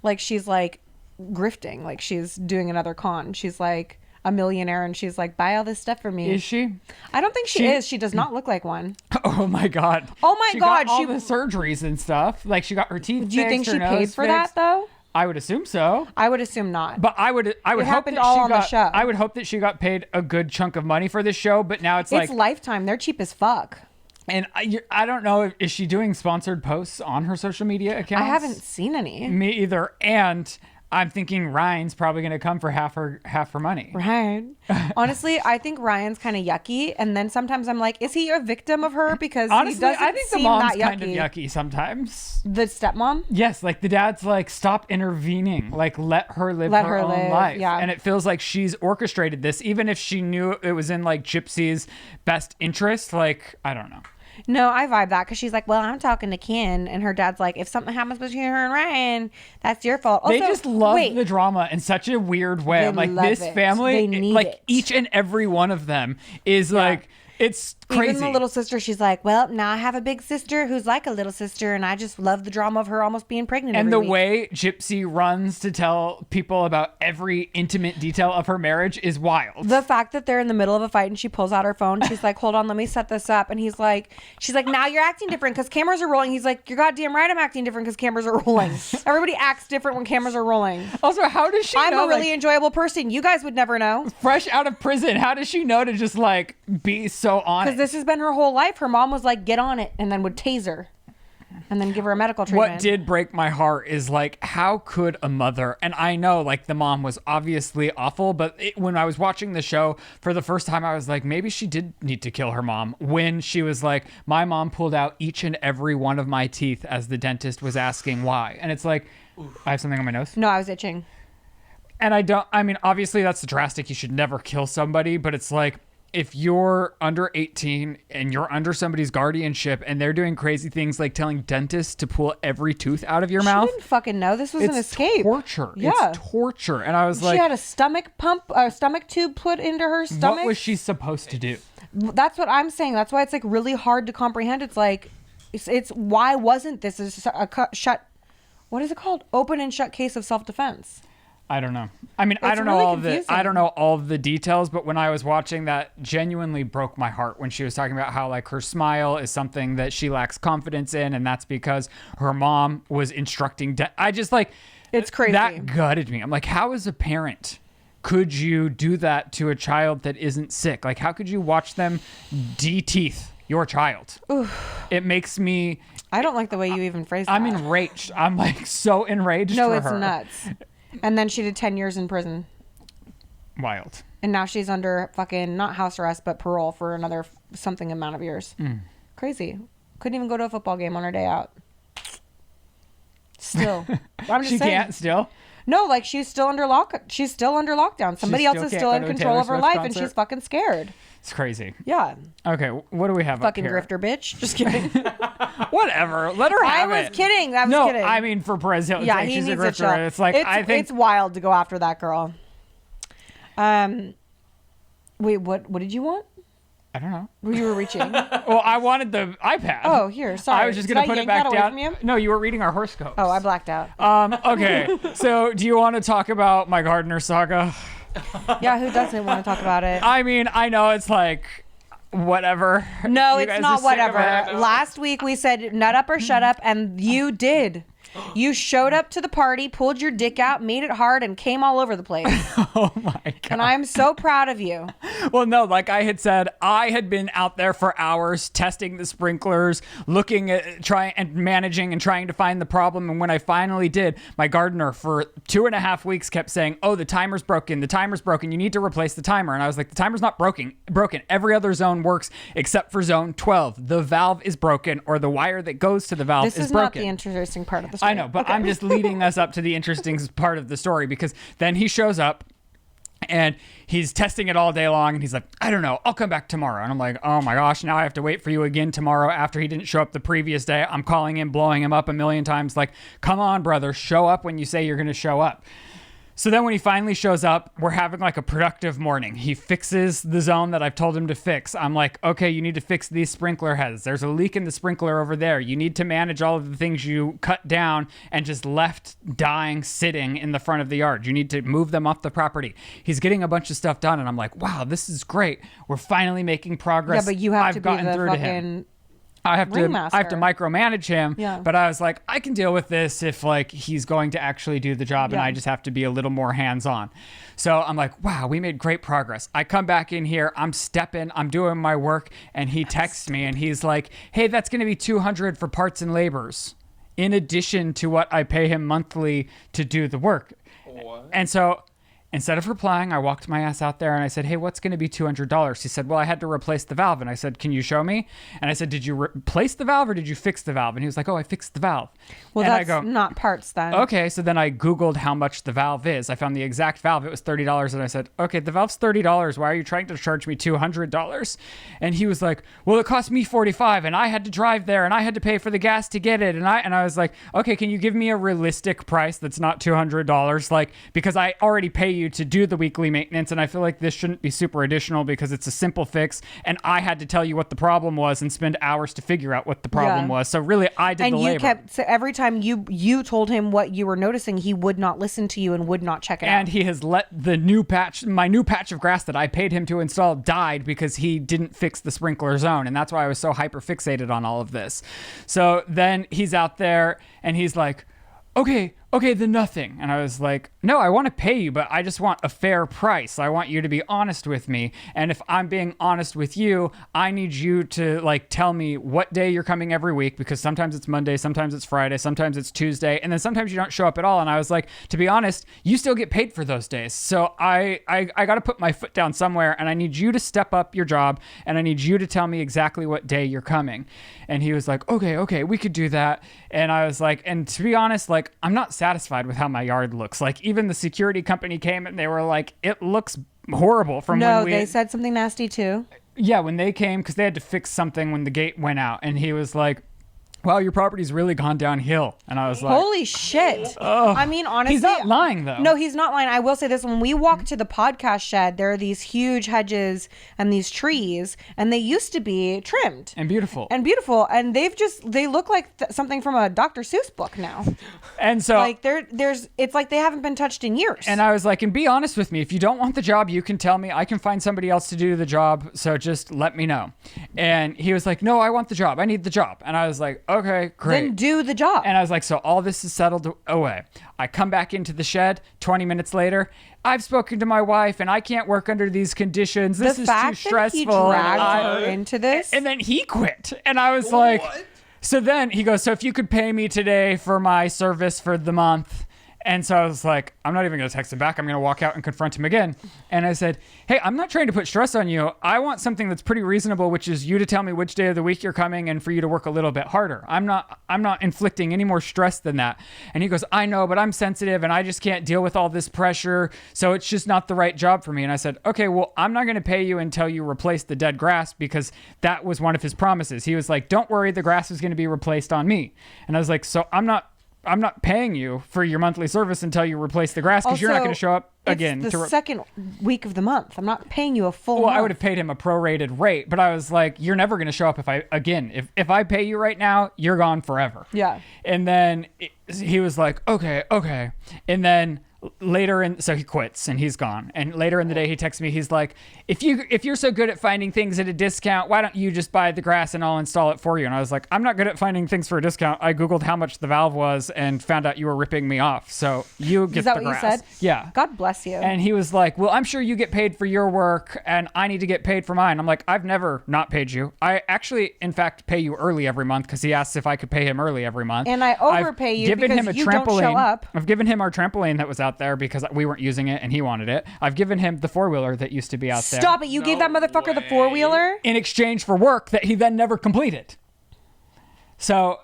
S2: Like she's like grifting, like she's doing another con. She's like a millionaire and she's like, buy all this stuff for me.
S1: Is she?
S2: I don't think she is. She does not look like one.
S1: Oh my God.
S2: Oh my
S1: she
S2: God.
S1: Got all the surgeries and stuff. Like she got her teeth.
S2: Do you think
S1: fixed,
S2: she
S1: her
S2: paid
S1: nose
S2: for that
S1: fixed.
S2: though?
S1: I would assume so.
S2: I would assume not.
S1: But I would hope
S2: happened
S1: that
S2: all
S1: she
S2: on the
S1: got,
S2: show.
S1: I would hope that she got paid a good chunk of money for this show, but now it's like
S2: Lifetime. They're cheap as fuck.
S1: And I don't know, is she doing sponsored posts on her social media accounts?
S2: I haven't seen any.
S1: Me either. And I'm thinking Ryan's probably going to come for half her money.
S2: Right. Honestly, I think Ryan's kind of yucky, and then sometimes I'm like, is he a victim of her? Because
S1: honestly,
S2: he doesn't
S1: I think the
S2: seem
S1: mom's
S2: that
S1: kind of
S2: yucky.
S1: yucky sometimes.
S2: The stepmom?
S1: Yes, like the dad's like, stop intervening, like let her live her own
S2: live,
S1: life.
S2: yeah.
S1: And it feels like she's orchestrated this, even if she knew it was in like Gypsy's best interest. Like, I don't know.
S2: No, I vibe that because she's like, well, I'm talking to Ken, and her dad's like, if something happens between her and Ryan, that's your fault. Also,
S1: They just love
S2: wait,
S1: the drama in such a weird way.
S2: They
S1: I'm like,
S2: love
S1: this
S2: it.
S1: family,
S2: They need
S1: like
S2: it.
S1: each and every one of them is like, it's crazy.
S2: Even the little sister, she's like, well, now I have a big sister who's like a little sister, and I just love the drama of her almost being pregnant
S1: And
S2: every
S1: the
S2: week.
S1: way Gypsy runs to tell people about every intimate detail of her marriage is wild.
S2: The fact that they're in the middle of a fight and she pulls out her phone, she's like, hold on, let me set this up. And she's like, now you're acting different because cameras are rolling. He's like, you're goddamn right I'm acting different because cameras are rolling. Everybody acts different when cameras are rolling.
S1: Also, how does she
S2: I'm
S1: know,
S2: a really
S1: like,
S2: enjoyable person. You guys would never know.
S1: fresh out of prison, how does she know to just like be so on
S2: Because
S1: it?
S2: this has been her whole life. Her mom was like, get on it, and then would tase her and then give her a medical treatment.
S1: What did break my heart is like, how could a mother, and I know like the mom was obviously awful, but when I was watching the show for the first time, I was like, maybe she did need to kill her mom, when she was like, my mom pulled out each and every one of my teeth as the dentist was asking why. And it's like, I have something on my nose.
S2: No, I was itching.
S1: And I mean, obviously that's drastic. You should never kill somebody, but it's like, if you're under 18 and you're under somebody's guardianship and they're doing crazy things like telling dentists to pull every tooth out of your
S2: She
S1: mouth,
S2: didn't fucking know this was
S1: it's
S2: an escape.
S1: torture.
S2: Yeah.
S1: It's torture. And I was like,
S2: She had a stomach tube put into her stomach.
S1: what was she supposed to do?
S2: That's what I'm saying. That's why it's like really hard to comprehend. It's like, it's why wasn't this shut? What is it called? Open and shut case of self-defense.
S1: I don't know. I mean, I
S2: It's
S1: don't know
S2: really
S1: all of the
S2: confusing.
S1: I don't know all of the details, but when I was watching that, genuinely broke my heart when she was talking about how like her smile is something that she lacks confidence in, and that's because her mom was instructing. I just like,
S2: It's crazy.
S1: That gutted me. I'm like, how as a parent could you do that to a child that isn't sick? Like, how could you watch them de-teeth your child?
S2: Oof.
S1: It makes me.
S2: I don't like the way you even phrased that.
S1: I'm enraged. I'm like so enraged.
S2: No,
S1: for
S2: it's
S1: her.
S2: nuts. And then she did 10 years in prison.
S1: Wild.
S2: And now she's under fucking, not house arrest, but parole for another something amount of years. Crazy. Couldn't even go to a football game on her day out. Still. I'm just
S1: She
S2: saying.
S1: can't still.
S2: No, like she's still under lockdown. Somebody else
S1: still
S2: is
S1: can't
S2: still
S1: go
S2: in
S1: to a
S2: control
S1: Taylor
S2: of her
S1: Swift
S2: life and
S1: concert?
S2: she's fucking scared.
S1: It's crazy.
S2: Yeah.
S1: Okay, what do we have
S2: Fucking
S1: up here?
S2: grifter bitch. Just kidding.
S1: Whatever. Let her
S2: I
S1: have
S2: was
S1: it.
S2: kidding. I was
S1: no,
S2: kidding.
S1: I mean for Perez Hilton,
S2: Yeah,
S1: like,
S2: he
S1: she's a
S2: needs to
S1: grifter.
S2: chill.
S1: It's like I think
S2: it's wild to go after that girl. Wait, what did you want?
S1: I don't know.
S2: You were reaching.
S1: Well, I wanted the iPad.
S2: Oh, here. Sorry.
S1: I was just
S2: Did
S1: gonna
S2: I
S1: put it
S2: yank
S1: back
S2: that away
S1: down.
S2: from you?
S1: No, you were reading our horoscopes.
S2: Oh, I blacked out.
S1: Okay. So, do you want to talk about my gardener saga?
S2: Yeah, who doesn't want to talk about it?
S1: I mean, I know it's like whatever.
S2: No,
S1: You
S2: it's
S1: guys
S2: not
S1: are sick of
S2: whatever.
S1: it.
S2: Last week we said nut up or shut up, and you did. You showed up to the party, pulled your dick out, made it hard, and came all over the place.
S1: Oh my God.
S2: And I'm so proud of you.
S1: Well, no, like I had said, I had been out there for hours testing the sprinklers, looking at trying and managing and trying to find the problem. And when I finally did, my gardener for 2.5 weeks kept saying, "Oh, the timer's broken. The timer's broken. You need to replace the timer." And I was like, "The timer's not broken. Every other zone works except for zone 12. The valve is broken, or the wire that goes to the valve
S2: This is
S1: broken."
S2: not the interesting part of the story.
S1: I know, but I'm just leading us up to the interesting part of the story, because then he shows up and he's testing it all day long, and he's like, "I don't know, I'll come back tomorrow." And I'm like, "Oh my gosh, now I have to wait for you again tomorrow," after he didn't show up the previous day. I'm calling him, blowing him up a million times, like, "Come on, brother, show up when you say you're going to show up." So then when he finally shows up, we're having like a productive morning. He fixes the zone that I've told him to fix. I'm like, "Okay, you need to fix these sprinkler heads. There's a leak in the sprinkler over there. You need to manage all of the things you cut down and just left dying sitting in the front of the yard. You need to move them off the property." He's getting a bunch of stuff done, and I'm like, "Wow, this is great. We're finally making progress."
S2: Yeah, but you have
S1: I've
S2: to be
S1: gotten
S2: the
S1: through to him.
S2: fucking
S1: I have to
S2: ringmaster.
S1: micromanage him.
S2: Yeah.
S1: But I was like, I can deal with this if like he's going to actually do the job, and
S2: Yeah.
S1: I just have to be a little more hands-on. So I'm like, wow, we made great progress. I come back in here, I'm stepping, I'm doing my work, and he texts me and he's like, "Hey, that's going to be $200 for parts and labors, in addition to what I pay him monthly to do the work."
S3: What?
S1: And so instead of replying, I walked my ass out there and I said, "Hey, what's going to be $200? He said, "Well, I had to replace the valve." And I said, "Can you show me?" And I said, "Did you replace the valve or did you fix the valve?" And he was like, "Oh, I fixed the valve."
S2: Well,
S1: and
S2: that's
S1: I go,
S2: not parts then.
S1: "Okay." So then I Googled how much the valve is. I found the exact valve. It was $30. And I said, "Okay, the valve's $30. Why are you trying to charge me $200? And he was like, "Well, it cost me $45 and I had to drive there and I had to pay for the gas to get it." And I was like, "Okay, can you give me a realistic price that's not $200? Like, because I already pay you to do the weekly maintenance, and I feel like this shouldn't be super additional because it's a simple fix, and I had to tell you what the problem was and spend hours to figure out what the problem
S2: Yeah.
S1: was. So really, I did
S2: And
S1: the
S2: you
S1: labor."
S2: kept, so every time you told him what you were noticing, he would not listen to you and would not check it
S1: And
S2: out.
S1: he has let my new patch of grass that I paid him to install died because he didn't fix the sprinkler zone. And that's why I was so hyper fixated on all of this. So then he's out there and he's like, okay, then nothing. And I was like, "No, I want to pay you, but I just want a fair price. I want you to be honest with me. And if I'm being honest with you, I need you to like tell me what day you're coming every week, because sometimes it's Monday, sometimes it's Friday, sometimes it's Tuesday, and then sometimes you don't show up at all." And I was like, "To be honest, you still get paid for those days. So I got to put my foot down somewhere, and I need you to step up your job, and I need you to tell me exactly what day you're coming." And he was like, okay, we could do that. And I was like, and to be honest, like, I'm not satisfied with how my yard looks. Like, even the security company came and they were like, "It looks horrible from
S2: No,
S1: when we..."
S2: they said something nasty too.
S1: Yeah, when they came, because they had to fix something when the gate went out. And he was like, "Wow, your property's really gone downhill." And I was like,
S2: Holy shit. I mean, honestly.
S1: he's not lying, though.
S2: No, he's not lying. I will say this. When we walk to the podcast shed, there are these huge hedges and these trees, and they used to be trimmed.
S1: And beautiful.
S2: And they look like something from a Dr. Seuss book now.
S1: And so...
S2: Like it's like they haven't been touched in years.
S1: And I was like, and be honest with me. If you don't want the job, you can tell me. I can find somebody else to do the job. So just let me know. And he was like, "No, I want the job. I need the job." And I was like, "Okay, great."
S2: Then do the job.
S1: And I was like, so all this is settled away. I come back into the shed 20 minutes later. "I've spoken to my wife and I can't work under these conditions. This
S2: the
S1: is
S2: fact
S1: too stressful."
S2: that he dragged
S1: And
S2: her into this.
S1: and then he quit. And I was like, so then he goes, "So if you could pay me today for my service for the month." And so I was like, I'm not even going to text him back. I'm going to walk out and confront him again. And I said, "Hey, I'm not trying to put stress on you. I want something that's pretty reasonable, which is you to tell me which day of the week you're coming and for you to work a little bit harder. I'm not inflicting any more stress than that." And he goes, "I know, but I'm sensitive and I just can't deal with all this pressure. So it's just not the right job for me." And I said, "Okay, well, I'm not going to pay you until you replace the dead grass," because that was one of his promises. He was like, "Don't worry, the grass is going to be replaced on me." And I was like, so I'm not paying you for your monthly service until you replace the grass, because you're not going to show up again.
S2: It's the second week of the month. I'm not paying you a full
S1: Well,
S2: month.
S1: I would have paid him a prorated rate, but I was like, you're never going to show up if I pay you right now, you're gone forever.
S2: Yeah.
S1: And then he was like, okay. And then so he quits and he's gone. And later in the day, he texts me. He's like, if you're so good at finding things at a discount, why don't you just buy the grass and I'll install it for you? And I was like, I'm not good at finding things for a discount. I Googled how much the valve was and found out you were ripping me off. So you get the grass.
S2: Is that what you said?
S1: Yeah.
S2: God bless you.
S1: And he was like, well, I'm sure you get paid for your work and I need to get paid for mine. I'm like, I've never not paid you. I actually, in fact, pay you early every month because he asks if I could pay him early every month.
S2: And I overpay you because you don't show up.
S1: I've given him our trampoline that was out there because we weren't using it and he wanted it. I've given him the four-wheeler that used to be out there.
S2: Stop it. You gave that motherfucker the four-wheeler?
S1: In exchange for work that he then never completed. So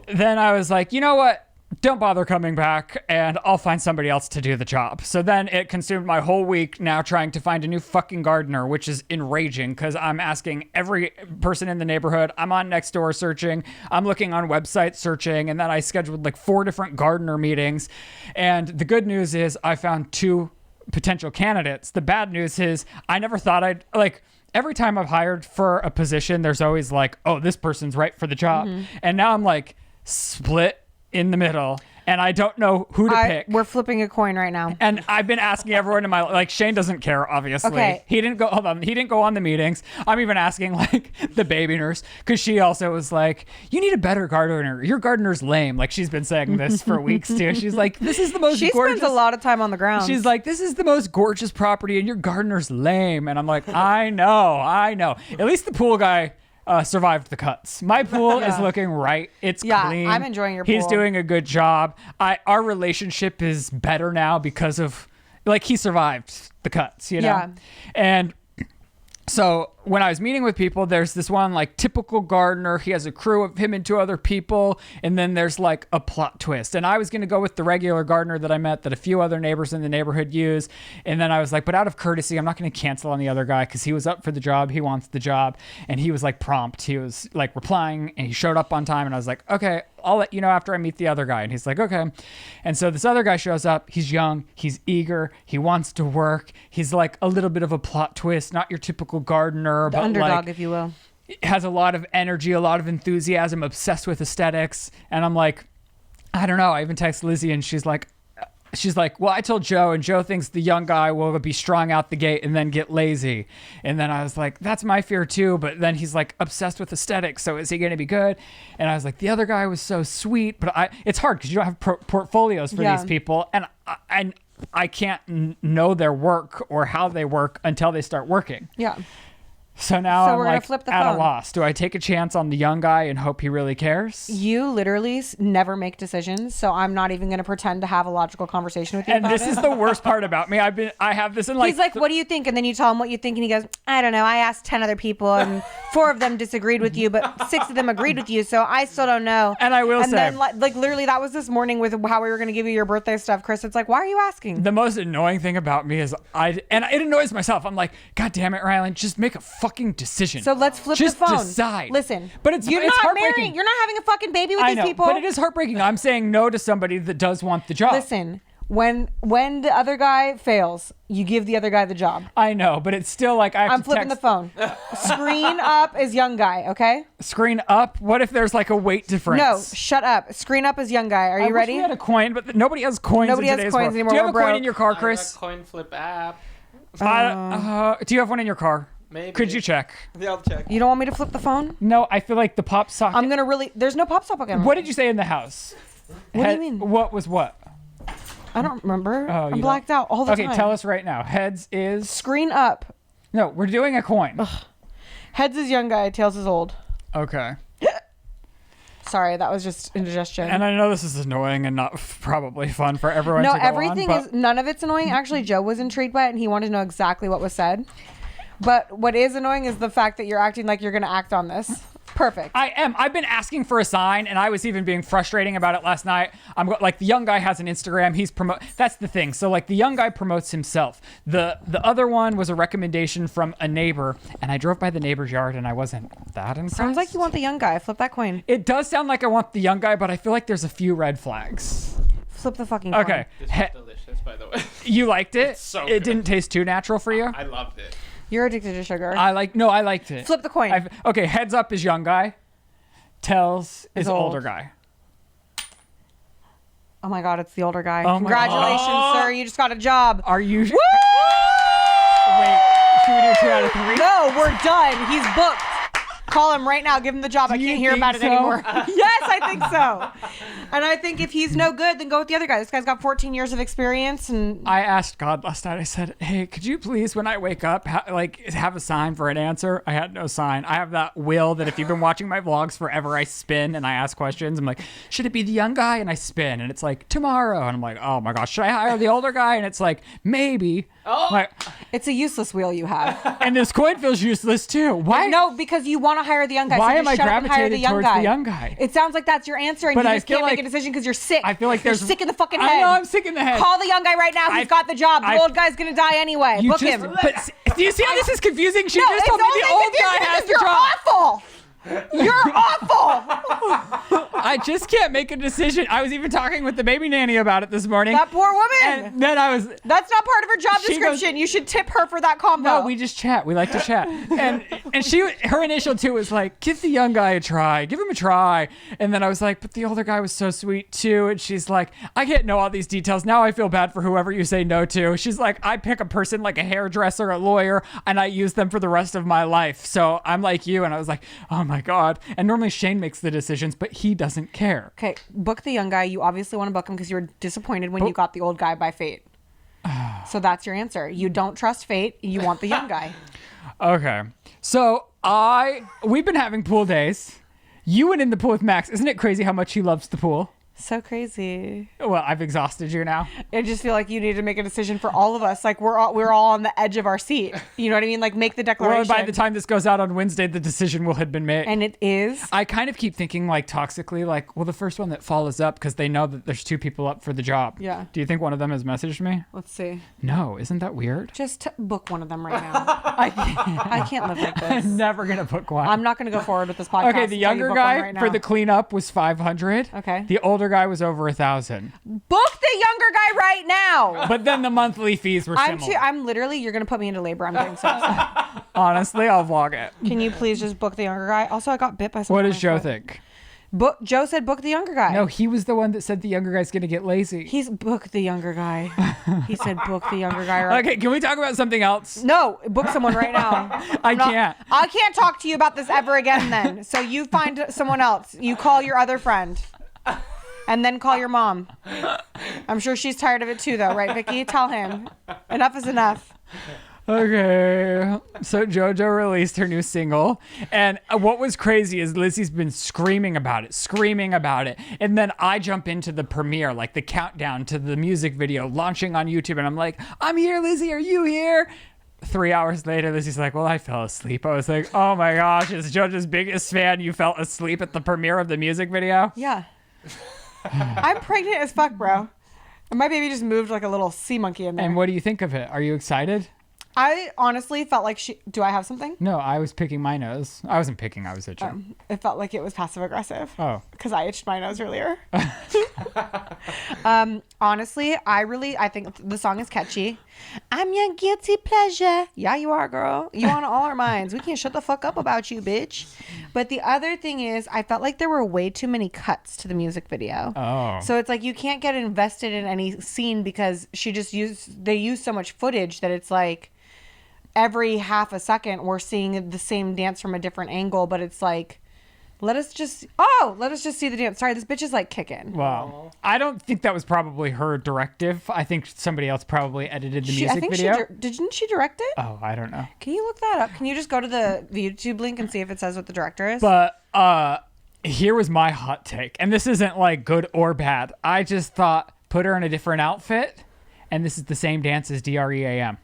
S1: then I was like, you know what? Don't bother coming back and I'll find somebody else to do the job. So then it consumed my whole week now trying to find a new fucking gardener, which is enraging because I'm asking every person in the neighborhood. I'm on Nextdoor searching. I'm looking on websites searching. And then I scheduled like 4 different gardener meetings. And the good news is I found 2 potential candidates. The bad news is I never thought I'd like... Every time I've hired for a position, there's always like, oh, this person's right for the job. And now I'm like split in the middle and I don't know who to pick.
S2: We're flipping a coin right now.
S1: And I've been asking everyone in my, like, Shane doesn't care, obviously.
S2: Okay.
S1: He didn't go on the meetings. I'm even asking like the baby nurse because she also was like, you need a better gardener. Your gardener's lame. Like she's been saying this for weeks too. She's like, this is the most gorgeous.
S2: She spends a lot of time on the ground.
S1: She's like, this is the most gorgeous property and your gardener's lame. And I'm like, I know. At least the pool guy survived the cuts. My pool is looking right. It's clean.
S2: I'm enjoying your pool.
S1: He's doing a good job. Our relationship is better now because of like he survived the cuts, you know?
S2: Yeah.
S1: And so when I was meeting with people, there's this one like typical gardener. He has a crew of him and 2 other people. And then there's like a plot twist. And I was going to go with the regular gardener that I met that a few other neighbors in the neighborhood use. And then I was like, but out of courtesy, I'm not going to cancel on the other guy because he was up for the job. He wants the job. And he was like prompt. He was like replying and he showed up on time. And I was like, okay, I'll let you know after I meet the other guy. And he's like, okay. And so this other guy shows up. He's young. He's eager. He wants to work. He's like a little bit of a plot twist, not your typical gardener.
S2: The
S1: but
S2: underdog,
S1: like,
S2: if you will.
S1: Has a lot of energy, a lot of enthusiasm, obsessed with aesthetics. And I'm like, I don't know. I even text Lizzie and she's like, well, I told Joe and Joe thinks the young guy will be strong out the gate and then get lazy. And then I was like, that's my fear too. But then he's like obsessed with aesthetics. So is he going to be good? And I was like, the other guy was so sweet, but it's hard because you don't have portfolios for these people. And I can't know their work or how they work until they start working.
S2: Yeah.
S1: So now I'm
S2: we're gonna
S1: like
S2: flip the
S1: at
S2: phone.
S1: a loss. Do I take a chance on the young guy and hope he really cares?
S2: You literally never make decisions, so I'm not even going to pretend to have a logical conversation with you
S1: And
S2: about
S1: this
S2: it.
S1: is the worst part about me. I have this in like...
S2: He's like, what do you think? And then you tell him what you think, and he goes, I don't know. I asked 10 other people, and 4 of them disagreed with you, but 6 of them agreed with you, so I still don't know.
S1: And I will say...
S2: And then, like literally, that was this morning with how we were going to give you your birthday stuff, Chris. It's like, why are you asking?
S1: The most annoying thing about me is it annoys myself. I'm like, God damn it, Ryland, just make a fucking decision.
S2: So let's flip
S1: just
S2: the phone.
S1: decide.
S2: Listen,
S1: but it's
S2: you're not
S1: heartbreaking.
S2: marrying. You're not having a fucking baby with
S1: I
S2: these
S1: know,
S2: people.
S1: but it is heartbreaking. I'm saying no to somebody that does want the job.
S2: Listen, when the other guy fails, you give the other guy the job.
S1: I know, but it's still like I have
S2: I'm
S1: to
S2: flipping
S1: text.
S2: the phone. Screen up is young guy, okay?
S1: Screen up? What if there's like a weight difference?
S2: No, shut up. Screen up is young guy. Are you
S1: I wish
S2: ready?
S1: we had a coin, but nobody has coins
S2: Nobody
S1: in
S2: has
S1: today's
S2: coins
S1: world.
S2: anymore.
S1: Do you have
S2: We're
S1: a coin
S2: broke.
S1: in your car,
S4: I got
S1: Chris?
S4: a coin flip app.
S1: Do you have one in your car?
S4: Maybe.
S1: Could you check?
S4: Yeah, I'll check.
S2: You don't want me to flip the phone?
S1: No, I feel like the pop socket.
S2: I'm gonna really. There's no pop socket.
S1: What did you say in the house?
S2: What do you mean?
S1: What was what?
S2: I don't remember.
S1: Oh,
S2: I'm
S1: you
S2: blacked out all the
S1: Okay,
S2: time.
S1: tell us right now. Heads is...
S2: Screen up.
S1: No, we're doing a coin.
S2: Heads is young guy. Tails is old.
S1: Okay.
S2: Sorry, that was just indigestion.
S1: And I know this is annoying and not probably fun for everyone
S2: No,
S1: to go
S2: everything
S1: on,
S2: is. None of it's annoying. Actually, Joe was intrigued by it, and he wanted to know exactly what was said. But what is annoying is the fact that you're acting like you're going to act on this. Perfect.
S1: I am. I've been asking for a sign, and I was even being frustrating about it last night. Like the young guy has an Instagram. He's That's the thing. So like the young guy promotes himself. The other one was a recommendation from a neighbor, and I drove by the neighbor's yard, and I wasn't that impressed.
S2: Sounds like you want the young guy. Flip that coin.
S1: It does sound like I want the young guy, but I feel like there's a few red flags.
S2: Flip the fucking coin.
S1: Okay.
S4: This was delicious, by the way.
S1: You liked it?
S4: so
S1: It
S4: good.
S1: didn't taste too natural for you?
S4: I loved it.
S2: You're addicted to sugar.
S1: I liked it.
S2: Flip the coin.
S1: Okay, heads up is young guy. Tails is
S2: old.
S1: older guy.
S2: Oh my God, it's the older guy.
S1: Oh my
S2: Congratulations,
S1: God.
S2: sir. You just got a job.
S1: Are you?
S2: Woo!
S1: Wait, should we do 2 out of 3?
S2: No, we're done. He's booked. Call him right now. Give him the job. I
S1: you
S2: can't hear
S1: think
S2: about it
S1: so?
S2: anymore. Yes, I think so. And I think if he's no good, then go with the other guy. This guy's got 14 years of experience. And
S1: I asked God last night. I said, "Hey, could you please, when I wake up, have a sign for an answer?" I had no sign. I have that will that if you've been watching my vlogs forever, I spin and I ask questions. I'm like, "Should it be the young guy?" And I spin, and it's like tomorrow, and I'm like, "Oh my gosh, should I hire the older guy?" And it's like maybe.
S4: Oh.
S1: Like,
S2: it's a useless wheel you have.
S1: and this coin feels useless too. Why?
S2: No, because you want to hire the young guy.
S1: Why
S2: so
S1: am I
S2: just shut up and hire
S1: gravitated towards the young guy?
S2: It sounds like that's your answer, and
S1: But
S2: you
S1: I
S2: just
S1: feel
S2: can't make
S1: like-
S2: a decision because you're sick.
S1: I feel like
S2: you're
S1: there's
S2: sick in the fucking head.
S1: I know I'm sick in the head.
S2: Call the young guy right now. He's got the job. The old guy's gonna die anyway.
S1: You
S2: Book
S1: just,
S2: him.
S1: But do you see how this is confusing? She
S2: No,
S1: just
S2: it's
S1: told me
S2: only
S1: the old guy
S2: confusing
S1: has
S2: because
S1: the
S2: you're
S1: job.
S2: awful. You're awful.
S1: I just can't make a decision. I was even talking with the baby nanny about it this morning.
S2: That poor woman.
S1: And then I was,
S2: That's not part of her job
S1: She goes-
S2: description. You should tip her for that combo.
S1: no, we just chat. We like to chat. And her initial too was like, give the young guy a try. Give him a try. And then I was like, but the older guy was so sweet too. And she's like, I can't know all these details. Now I feel bad for whoever you say no to. She's like, I pick a person like a hairdresser, a lawyer, and I use them for the rest of my life. So I'm like you. And I was like, oh my God. And normally Shane makes the decisions, but he doesn't care.
S2: Okay, book the young guy. You obviously want to book him because you were disappointed when you got the old guy by fate. So that's your answer. You don't trust fate. You want the young guy.
S1: Okay. So we've been having pool days. You went in the pool with Max. Isn't it crazy how much he loves the pool?
S2: So crazy.
S1: Well, I've exhausted you now.
S2: I just feel like you need to make a decision for all of us. Like we're all on the edge of our seat. You know what I mean? Like make the declaration.
S1: Well, by the time this goes out on Wednesday, the decision will have been made.
S2: And it is.
S1: I kind of keep thinking like toxically, like, well, the first one that follows up because they know that there's 2 people up for the job.
S2: Yeah.
S1: Do you think one of them has messaged me?
S2: Let's see.
S1: No, isn't that weird?
S2: Just book one of them right now. I can't live like this.
S1: I'm never gonna book one.
S2: I'm not going to go forward with this podcast.
S1: Okay, the
S2: until you
S1: younger
S2: book
S1: guy
S2: one right
S1: for
S2: now.
S1: the cleanup was 500.
S2: Okay.
S1: The older guy was over 1,000.
S2: Book the younger guy right now.
S1: But then the monthly fees were similar.
S2: I'm literally, you're going to put me into labor. I'm getting so upset.
S1: Honestly, I'll vlog it.
S2: Can you please just book the younger guy? Also, I got bit by something.
S1: What
S2: on
S1: does
S2: my
S1: Joe
S2: foot.
S1: think?
S2: Joe said book the younger guy.
S1: No, he was the one that said the younger guy's gonna get lazy.
S2: He's book the younger guy. He said book the younger guy. Right.
S1: Okay, can we talk about something else?
S2: No, book someone right now.
S1: I can't.
S2: I can't talk to you about this ever again then. So you find someone else. You call your other friend. And then call your mom. I'm sure she's tired of it too though, right, Vicky? Tell him. Enough is enough.
S1: Okay, so JoJo released her new single, and what was crazy is Lizze's been screaming about it, and then I jump into the premiere, like the countdown to the music video launching on YouTube, and I'm like, I'm here, Lizze, are you here? 3 hours later, Lizze's like, well, I fell asleep. I was like, oh my gosh, as JoJo's biggest fan, you fell asleep at the premiere of the music video?
S2: Yeah. I'm pregnant as fuck, bro. And my baby just moved like a little sea monkey in there.
S1: And what do you think of it? Are you excited?
S2: I honestly felt like do I have something?
S1: No, I was picking my nose. I wasn't picking, I was itching.
S2: It felt like it was passive aggressive.
S1: Oh.
S2: Because I itched my nose earlier. Honestly, I think the song is catchy. I'm your guilty pleasure. Yeah, you are, girl. You on all our minds. We can't shut the fuck up about you, bitch. But the other thing is, I felt like there were way too many cuts to the music video.
S1: Oh.
S2: So it's like you can't get invested in any scene because they use so much footage that it's like every half a second we're seeing the same dance from a different angle, but it's like let us just see the dance. Sorry, this bitch is like kicking.
S1: Wow. I don't think that was probably her directive. I think somebody else probably edited the music video.
S2: Didn't she direct it?
S1: Oh, I don't know.
S2: Can you look that up? Can you just go to the YouTube link and see if it says what the director is?
S1: But here was my hot take. And this isn't like good or bad. I just thought put her in a different outfit and this is the same dance as DREAM.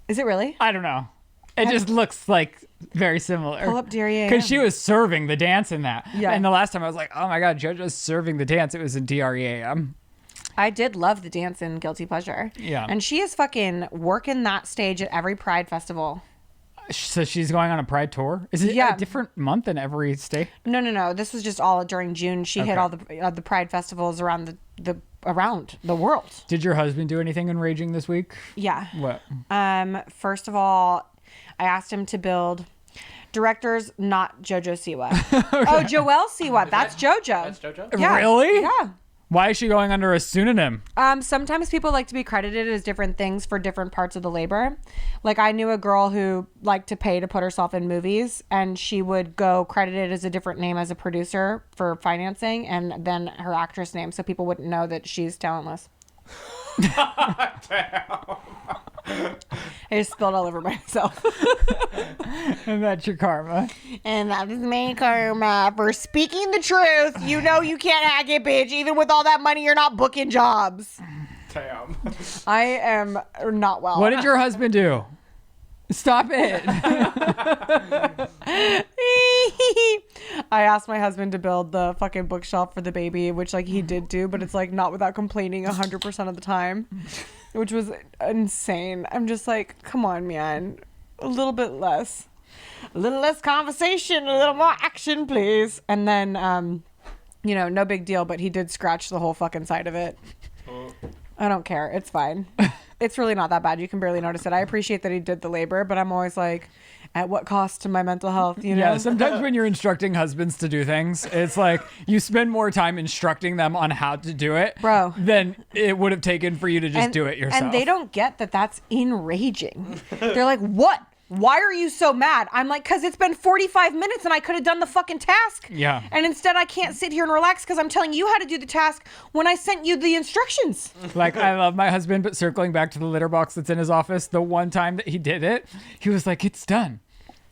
S2: Is it really?
S1: I don't know. It just looks like very similar.
S2: Pull up DREAM.
S1: Because she was serving the dance in that.
S2: Yeah.
S1: And the last time I was like, oh my God, JoJo's serving the dance. It was in DREAM.
S2: I did love the dance in Guilty Pleasure.
S1: Yeah.
S2: And she is fucking working that stage at every Pride festival.
S1: So she's going on a Pride tour? Is it a different month in every state?
S2: No. This was just all during June. She hit all the Pride festivals around the world.
S1: Did your husband do anything enraging this week?
S2: Yeah.
S1: What?
S2: First of all, I asked him to build directors, not JoJo Siwa. Okay. Oh, Joelle Siwa. That's JoJo.
S4: That's JoJo?
S2: Yeah.
S1: Really?
S2: Yeah.
S1: Why is she going under a pseudonym?
S2: Sometimes people like to be credited as different things for different parts of the labor. Like I knew a girl who liked to pay to put herself in movies, and she would go credited as a different name as a producer for financing, and then her actress name, so people wouldn't know that she's talentless.
S3: Damn.
S2: I just spilled all over myself.
S1: And that's your karma.
S2: And that is my karma for speaking the truth. You know you can't hack it, bitch. Even with all that money, you're not booking jobs.
S3: Damn.
S2: I am not well.
S1: What did your husband do? Stop it.
S2: I asked my husband to build the fucking bookshelf for the baby, which like he did do, but it's like not without complaining 100% of the time, which was insane. I'm just like, come on, man. A little bit less. A little less conversation, a little more action, please. And then, no big deal, but he did scratch the whole fucking side of it. I don't care. It's fine. It's really not that bad. You can barely notice it. I appreciate that he did the labor, but I'm always like, at what cost to my mental health, you know?
S1: Yeah, sometimes when you're instructing husbands to do things, it's like you spend more time instructing them on how to do it,
S2: bro,
S1: than it would have taken for you to just do it yourself.
S2: And they don't get that that's enraging. They're like, what? Why are you so mad? I'm like, because it's been 45 minutes and I could have done the fucking task.
S1: Yeah.
S2: And instead I can't sit here and relax because I'm telling you how to do the task when I sent you the instructions.
S1: Like, I love my husband, but circling back to the litter box that's in his office, the one time that he did it, he was like, it's done.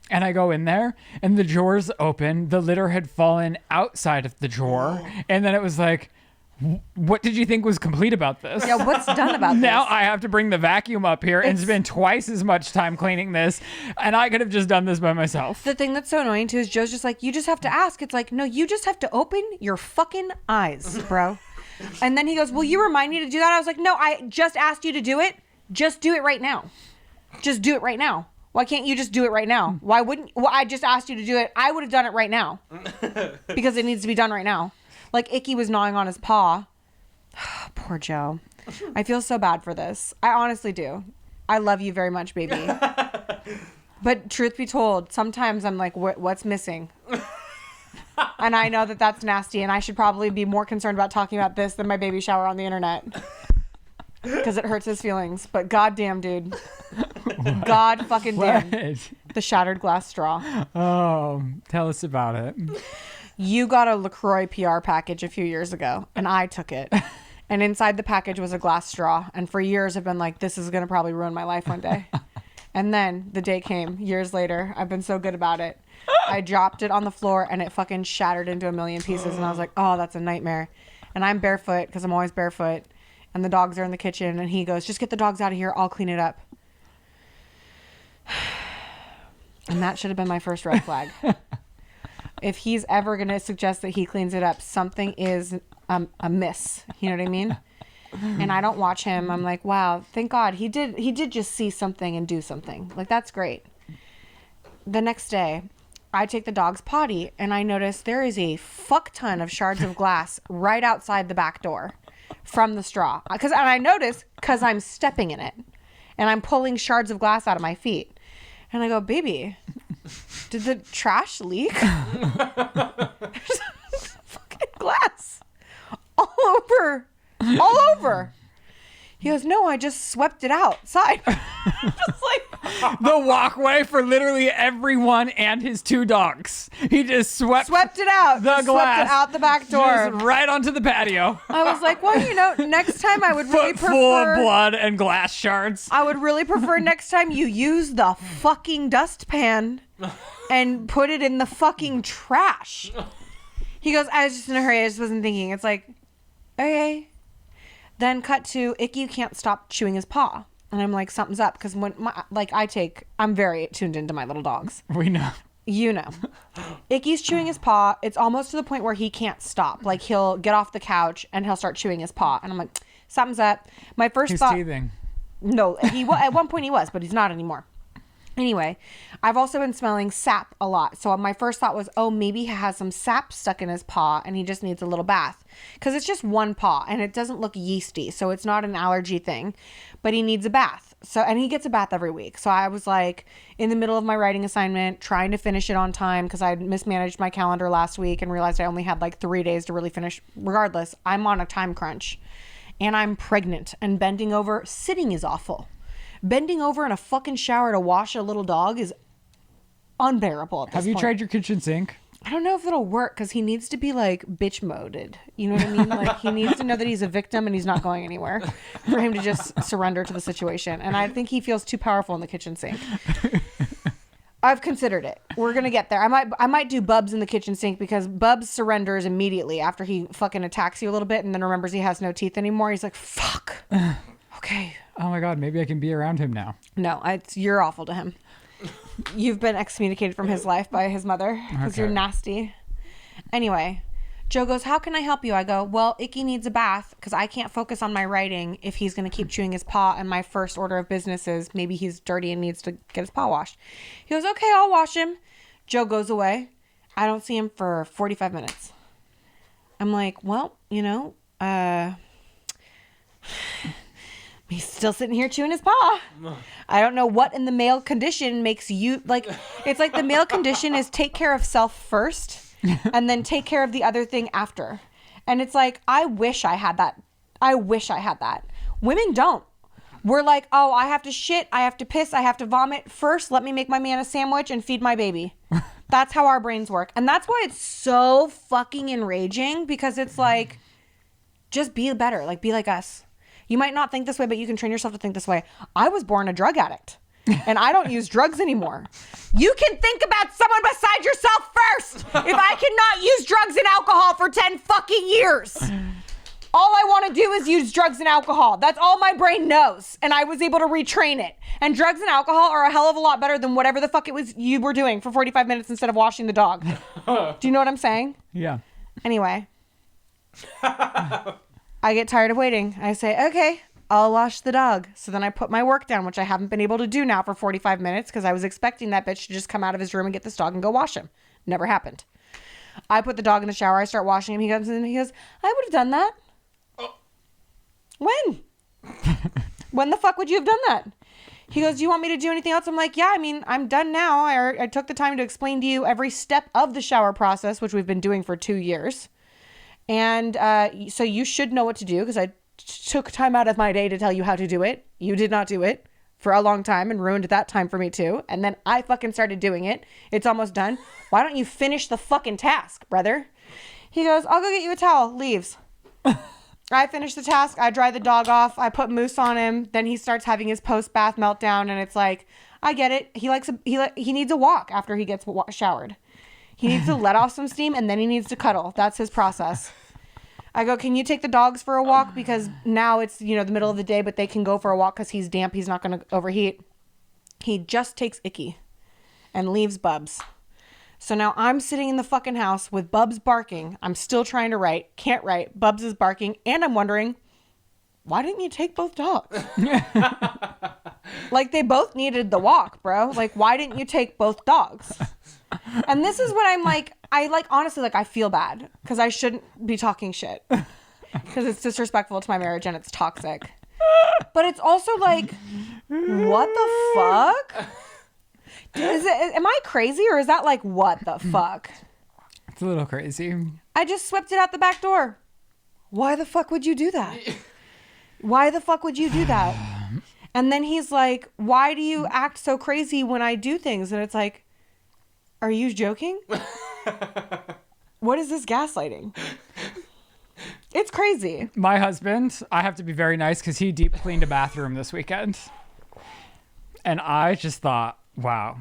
S1: And I go in there and the drawer's open. The litter had fallen outside of the drawer. And then it was like, what did you think was complete about this?
S2: Yeah, what's done about this?
S1: Now I have to bring the vacuum up here and spend twice as much time cleaning this. And I could have just done this by myself.
S2: The thing that's so annoying too is Joe's just like, you just have to ask. It's like, no, you just have to open your fucking eyes, bro. And then he goes, will you remind me to do that? I was like, no, I just asked you to do it. Just do it right now. Just do it right now. Why can't you just do it right now? Why wouldn't? Well, I just asked you to do it. I would have done it right now because it needs to be done right now. Like Icky was gnawing on his paw. Poor Joe. I feel so bad for this. I honestly do. I love you very much, baby. But truth be told, sometimes I'm like, what's missing? And I know that that's nasty, and I should probably be more concerned about talking about this than my baby shower on the internet. Because it hurts his feelings. But goddamn, dude. God fucking damn.
S1: What?
S2: The shattered glass straw.
S1: Oh, tell us about it.
S2: You got a LaCroix PR package a few years ago, and I took it. And inside the package was a glass straw. And for years, I've been like, this is going to probably ruin my life one day. And then the day came, years later. I've been so good about it. I dropped it on the floor, and it fucking shattered into a million pieces. And I was like, oh, that's a nightmare. And I'm barefoot, because I'm always barefoot. And the dogs are in the kitchen. And he goes, just get the dogs out of here. I'll clean it up. And that should have been my first red flag. If he's ever going to suggest that he cleans it up, something is amiss. You know what I mean? And I don't watch him. I'm like, wow, thank God he did just see something and do something. Like, that's great. The next day, I take the dog's potty and I notice there is a fuck ton of shards of glass right outside the back door from the straw. And I notice because I'm stepping in it and I'm pulling shards of glass out of my feet. And I go, baby, did the trash leak? There's fucking glass all over. He goes, no, I just swept it outside. Just like
S1: The walkway for literally everyone and his two dogs. He just swept
S2: it out.
S1: the
S2: Just
S1: glass.
S2: Swept it out the back door.
S1: Just right onto the patio.
S2: I was like, well, next time I would really
S1: Foot full of
S2: prefer.
S1: blood and glass shards.
S2: I would really prefer next time you use the fucking dustpan and put it in the fucking trash. He goes, I was just in a hurry. I just wasn't thinking. It's like, okay. Then cut to Icky can't stop chewing his paw. And I'm like, something's up. Because I'm very tuned into my little dogs.
S1: We know.
S2: You know. Icky's chewing his paw. It's almost to the point where he can't stop. Like, he'll get off the couch and he'll start chewing his paw. And I'm like, something's up. My first
S1: He's
S2: thought.
S1: teething.
S2: No, at one point he was, but he's not anymore. Anyway, I've also been smelling sap a lot. So my first thought was, oh, maybe he has some sap stuck in his paw and he just needs a little bath. Because it's just one paw and it doesn't look yeasty. So it's not an allergy thing. But he needs a bath. And he gets a bath every week. So I was like in the middle of my writing assignment, trying to finish it on time because I mismanaged my calendar last week and realized I only had like 3 days to really finish. Regardless, I'm on a time crunch. And I'm pregnant. And bending over, sitting is awful. Bending over in a fucking shower to wash a little dog is unbearable at this point.
S1: Have you tried your kitchen sink?
S2: I don't know if it'll work because he needs to be like bitch moded. You know what I mean? Like he needs to know that he's a victim and he's not going anywhere for him to just surrender to the situation. And I think he feels too powerful in the kitchen sink. I've considered it. We're going to get there. I might do Bubs in the kitchen sink because Bubs surrenders immediately after he fucking attacks you a little bit and then remembers he has no teeth anymore. He's like, fuck. Okay.
S1: Oh my God, maybe I can be around him now.
S2: No, you're awful to him. You've been excommunicated from his life by his mother because you're nasty. Anyway, Joe goes, how can I help you? I go, well, Icky needs a bath because I can't focus on my writing if he's going to keep chewing his paw. And my first order of business is maybe he's dirty and needs to get his paw washed. He goes, okay, I'll wash him. Joe goes away. I don't see him for 45 minutes. I'm like, well, he's still sitting here chewing his paw. I don't know what in the male condition makes you like. It's like the male condition is take care of self first and then take care of the other thing after. And it's like, I wish I had that. Women don't. We're like, oh, I have to shit, I have to piss, I have to vomit. First, let me make my man a sandwich and feed my baby. That's how our brains work. And that's why it's so fucking enraging because it's like, just be better. Like, be like us. You might not think this way, but you can train yourself to think this way. I was born a drug addict, and I don't use drugs anymore. You can think about someone besides yourself first. If I cannot use drugs and alcohol for 10 fucking years, all I want to do is use drugs and alcohol. That's all my brain knows, and I was able to retrain it. And drugs and alcohol are a hell of a lot better than whatever the fuck it was you were doing for 45 minutes instead of washing the dog. Do you know what I'm saying?
S1: Yeah.
S2: Anyway. I get tired of waiting. I say, okay, I'll wash the dog. So then I put my work down, which I haven't been able to do now for 45 minutes because I was expecting that bitch to just come out of his room and get this dog and go wash him. Never happened. I put the dog in the shower. I start washing him. He comes in and he goes, I would have done that. Oh. When? When the fuck would you have done that? He goes, do you want me to do anything else? I'm like, yeah, I mean, I'm done now. I took the time to explain to you every step of the shower process, which we've been doing for 2 years. And so you should know what to do because I took time out of my day to tell you how to do it. You did not do it for a long time and ruined that time for me too. And then I fucking started doing it. It's almost done. Why don't you finish the fucking task, brother? He goes, I'll go get you a towel. Leaves. I finish the task. I dry the dog off. I put mousse on him. Then he starts having his post-bath meltdown. And it's like, I get it. He needs a walk after he gets showered. He needs to let off some steam and then he needs to cuddle. That's his process. I go, can you take the dogs for a walk? Because now it's, the middle of the day, but they can go for a walk because he's damp. He's not going to overheat. He just takes Icky and leaves Bubs. So now I'm sitting in the fucking house with Bubs barking. I'm still trying to write. Can't write. Bubs is barking. And I'm wondering, why didn't you take both dogs? Like, they both needed the walk, bro. Like, why didn't you take both dogs? And this is when I'm like, honestly, I feel bad because I shouldn't be talking shit because it's disrespectful to my marriage and it's toxic. But it's also like, what the fuck? Am I crazy or is that like, what the fuck?
S1: It's a little crazy.
S2: I just swept it out the back door. Why the fuck would you do that? Why the fuck would you do that? And then he's like, why do you act so crazy when I do things? And it's like, are you joking? What is this gaslighting? It's crazy.
S1: My husband, I have to be very nice because he deep cleaned a bathroom this weekend. And I just thought, wow,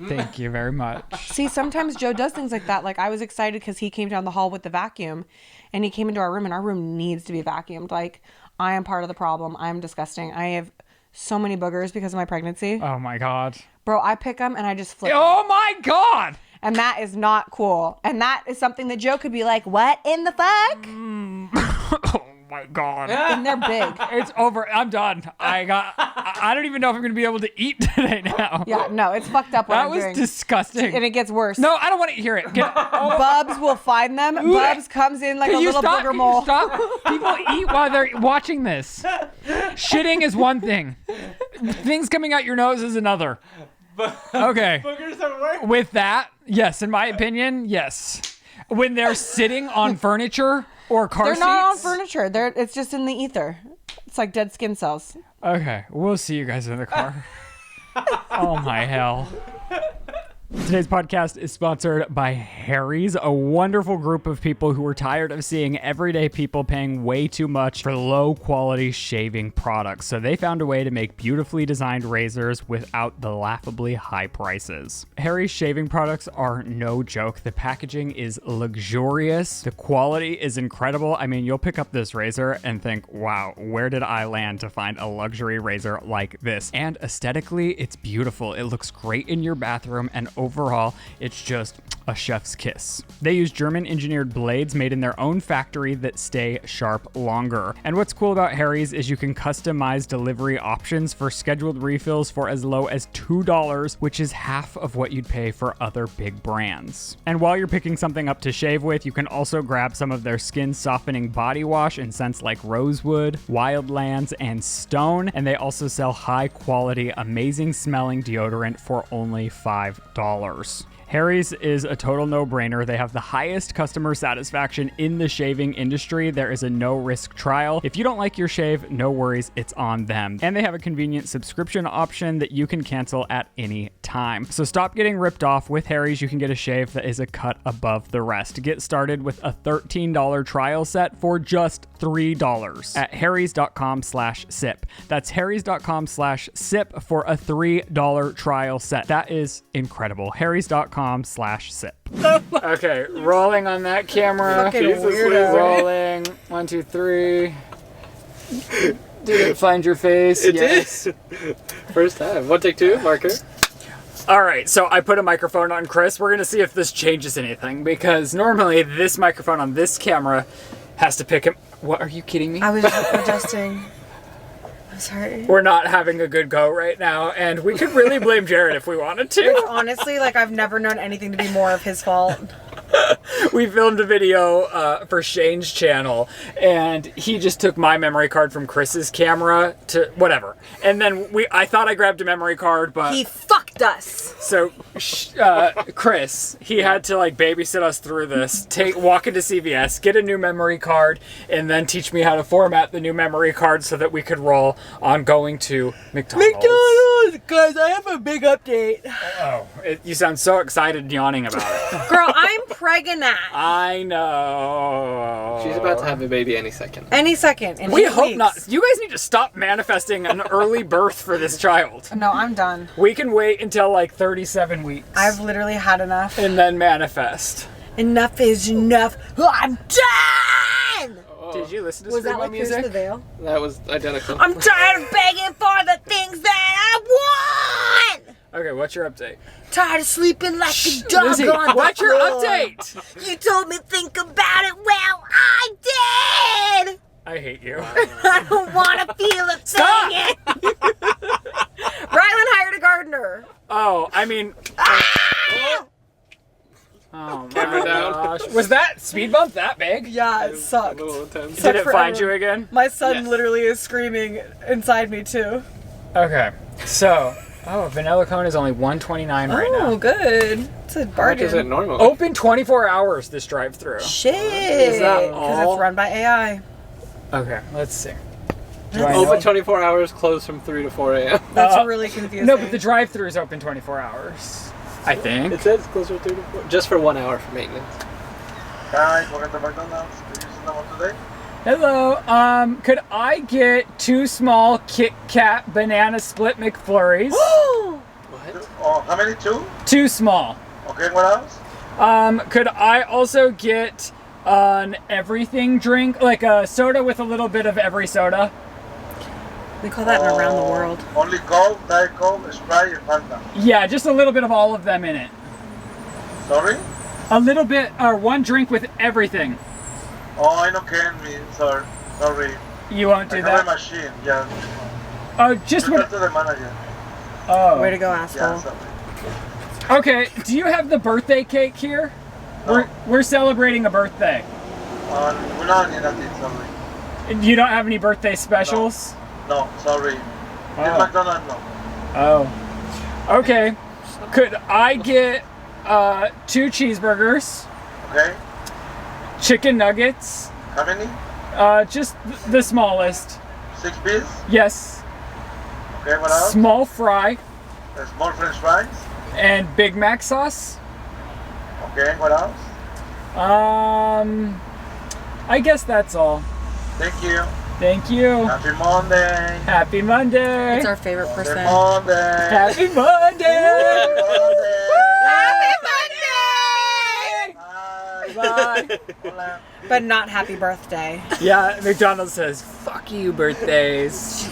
S1: thank you very much.
S2: See, sometimes Joe does things like that. Like, I was excited because he came down the hall with the vacuum and he came into our room and our room needs to be vacuumed. Like, I am part of the problem. I am disgusting. I have so many boogers because of my pregnancy.
S1: Oh my God.
S2: Bro, I pick them and I just flip
S1: Oh my God.
S2: And that is not cool. And that is something that Joe could be like, what in the fuck?
S1: my God.
S2: And they're big.
S1: It's over. I'm done. I don't even know if I'm going to be able to eat today now.
S2: Yeah, no, it's fucked up what
S1: That
S2: I'm
S1: was
S2: doing.
S1: disgusting.
S2: And it gets worse.
S1: No, I don't want to hear it.
S2: Bubs will find them. Bubs comes in like a little booger
S1: Can
S2: mole.
S1: you stop? People eat while they're watching this. Shitting is one thing. Things coming out your nose is another. Okay.
S3: Boogers are worse.
S1: With that, yes, in my opinion, yes. When they're sitting on furniture or car
S2: They're
S1: seats.
S2: not on furniture. It's just in the ether. It's like dead skin cells.
S1: Okay, we'll see you guys in the car. Oh my hell. Today's podcast is sponsored by Harry's, a wonderful group of people who are tired of seeing everyday people paying way too much for low quality shaving products. So they found a way to make beautifully designed razors without the laughably high prices. Harry's shaving products are no joke. The packaging is luxurious. The quality is incredible. I mean, you'll pick up this razor and think, wow, where did I land to find a luxury razor like this? And aesthetically, it's beautiful. It looks great in your bathroom, and overall, it's just a chef's kiss. They use German engineered blades made in their own factory that stay sharp longer. And what's cool about Harry's is you can customize delivery options for scheduled refills for as low as $2, which is half of what you'd pay for other big brands. And while you're picking something up to shave with, you can also grab some of their skin softening body wash in scents like rosewood, wildlands, and stone. And they also sell high quality, amazing smelling deodorant for only $5. Harry's is a total no-brainer. They have the highest customer satisfaction in the shaving industry. There is a no-risk trial. If you don't like your shave, no worries, it's on them. And they have a convenient subscription option that you can cancel at any time. So stop getting ripped off. With Harry's, you can get a shave that is a cut above the rest. Get started with a $13 trial set for just $3 at harrys.com/sip. That's harrys.com/sip for a $3 trial set. That is incredible. harrys.com/sip. Okay, rolling on that camera. Rolling. 1, 2, 3. Did it find your face?
S3: It
S1: Yes.
S3: did. First time. 1, take 2, marker.
S1: All right, so I put a microphone on Chris. We're going to see if this changes anything, because normally this microphone on this camera has to pick him. What, are you kidding me?
S2: I was adjusting. I'm sorry.
S1: We're not having a good go right now, and we could really blame Jared if we wanted to.
S2: Honestly, like, I've never known anything to be more of his fault.
S1: We filmed a video for Shane's channel, and he just took my memory card from Chris's camera to whatever. And then I thought I grabbed a memory card, but
S2: He fucked us.
S1: so Chris, he had to like babysit us through this, walk into CVS, get a new memory card, and then teach me how to format the new memory card so that we could roll on going to McDonald's.
S2: Guys, I have a big update.
S1: Oh, you sound so excited yawning about it.
S2: Girl, I'm pregnant.
S1: I know.
S3: She's about to have a baby any second.
S2: Any second. In
S1: We
S2: 8
S1: hope
S2: weeks.
S1: not. You guys need to stop manifesting an early birth for this child.
S2: No, I'm done.
S1: We can wait until like 37 weeks.
S2: I've literally had enough.
S1: and then manifest.
S2: Enough is enough. I'm done!
S1: Did you listen to
S2: Was that
S1: Screamo
S2: like Pierce
S1: music?
S2: the Veil?
S3: That was identical.
S2: I'm tired of begging for the things that I want!
S1: Okay, what's your update?
S2: Tired of sleeping like a dog
S1: Lizzie,
S2: on the
S1: what's your
S2: floor.
S1: update?
S2: You told me think about it. Well, I did.
S1: I hate you.
S2: I don't want to feel a thing. Ryland hired a gardener.
S1: Oh, I mean.
S2: Ah!
S1: Oh my
S3: Camera down.
S1: gosh. Was that speed bump that big?
S2: Yeah, it
S3: A
S2: sucked.
S3: little intense.
S1: Did it
S2: for
S1: find
S2: everyone.
S1: you again?
S2: My son
S3: Yes.
S2: literally is screaming inside me too.
S1: Okay, so. Oh, vanilla cone is only $1.29 right now.
S2: Oh, good. It's a
S3: How much
S2: bargain.
S3: is it normally?
S1: Open 24 hours, this drive-thru.
S2: Shit.
S1: Is that
S2: Because
S1: all?
S2: it's run by AI.
S1: Okay, let's see. Do I
S3: Open
S1: know?
S3: 24 hours, closed from 3 to 4 a.m.
S2: That's really confusing.
S1: No, but the drive-thru is open 24 hours. I think.
S3: It says closed from 3 to 4. Just for 1 hour for maintenance.
S5: Hi, welcome to McDonald's. Can you use the one today?
S1: Hello, could I get 2 small Kit Kat banana split McFlurries?
S3: What?
S5: Oh, how many? 2?
S1: 2 small.
S5: Okay, what else?
S1: Could I also get an everything drink, like a soda with a little bit of every soda?
S2: We call that in around the world.
S5: Only Coke, Diet Coke, Sprite, and Fanta.
S1: Yeah, just a little bit of all of them in it.
S5: Sorry?
S1: A little bit, or 1 drink with everything.
S5: Oh, I know can me, sir. Sorry.
S1: You won't do
S5: I have a
S1: that?
S5: machine. Yeah.
S1: Oh, just
S5: Refer
S1: what?
S5: to the manager.
S1: Oh.
S2: Way to go,
S5: Yeah,
S2: asshole.
S5: sorry.
S1: Okay, do you have the birthday cake here?
S5: No.
S1: We're celebrating a birthday.
S5: Wala niya natin, sorry.
S1: You don't have any birthday specials?
S5: No, sorry.
S1: Oh.
S5: In McDonald, no.
S1: Oh. Okay. Could I get 2 cheeseburgers,
S5: Okay?
S1: chicken nuggets,
S5: How many?
S1: just the smallest.
S5: 6 piece?
S1: Yes.
S5: Okay, what else?
S1: Small fry
S5: A small french fries?
S1: and Big Mac sauce.
S5: Okay, what else?
S1: I guess that's all.
S5: Thank you.
S1: Thank you.
S5: Happy Monday.
S1: Happy Monday.
S2: It's our favorite
S5: Happy
S2: person.
S5: Monday.
S1: Happy Monday.
S5: Happy
S2: Happy Monday!
S5: Monday.
S1: Bye.
S5: Hola.
S2: But not happy birthday.
S1: Yeah, McDonald's says, fuck you, birthdays.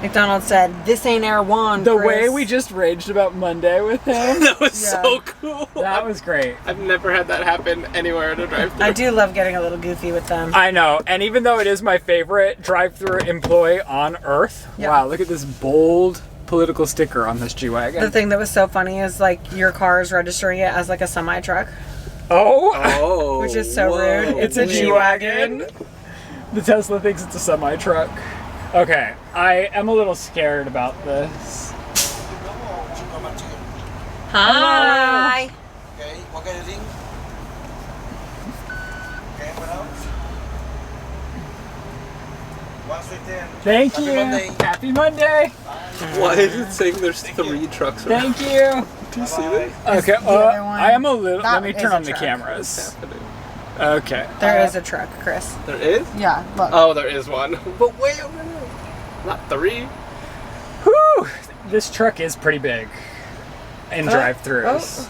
S2: McDonald said, this ain't Air One.
S1: The
S2: Chris.
S1: way we just raged about Monday with him,
S3: That was
S2: Yeah.
S3: so cool.
S1: that was great.
S3: I've never had that happen anywhere at a drive-thru.
S2: I do love getting a little goofy with them.
S1: I know, and even though it is my favorite drive-thru employee on earth,
S2: Yeah.
S1: wow, look at this bold political sticker on this
S2: The
S1: G-Wagon.
S2: thing that was so funny is like your car is registering it as like a semi truck,
S1: Oh,
S3: Oh,
S2: which is so
S3: whoa.
S2: rude.
S1: it's a
S2: weird.
S1: G-Wagon. The Tesla thinks it's a semi-truck. Okay, I am a little scared about this.
S2: Hi.
S5: Okay, what kind of thing? Okay, what else? 1 sweet 10.
S1: Thank
S5: Happy
S1: you.
S5: Monday.
S1: Happy Monday.
S3: Why is it saying there's 3 trucks around?
S1: Thank you.
S3: Do you see this?
S1: Okay,
S2: other one-
S1: I am a little.
S2: that
S1: Let me
S2: is
S1: turn
S2: a
S1: on the
S2: truck.
S1: cameras.
S3: Happening.
S1: Okay.
S2: There is a truck, Chris.
S3: There is?
S2: Yeah, look.
S3: Oh, there is one. But way over there. Not 3.
S1: Whew, this truck is pretty big in
S2: Oh,
S1: drive-thrus.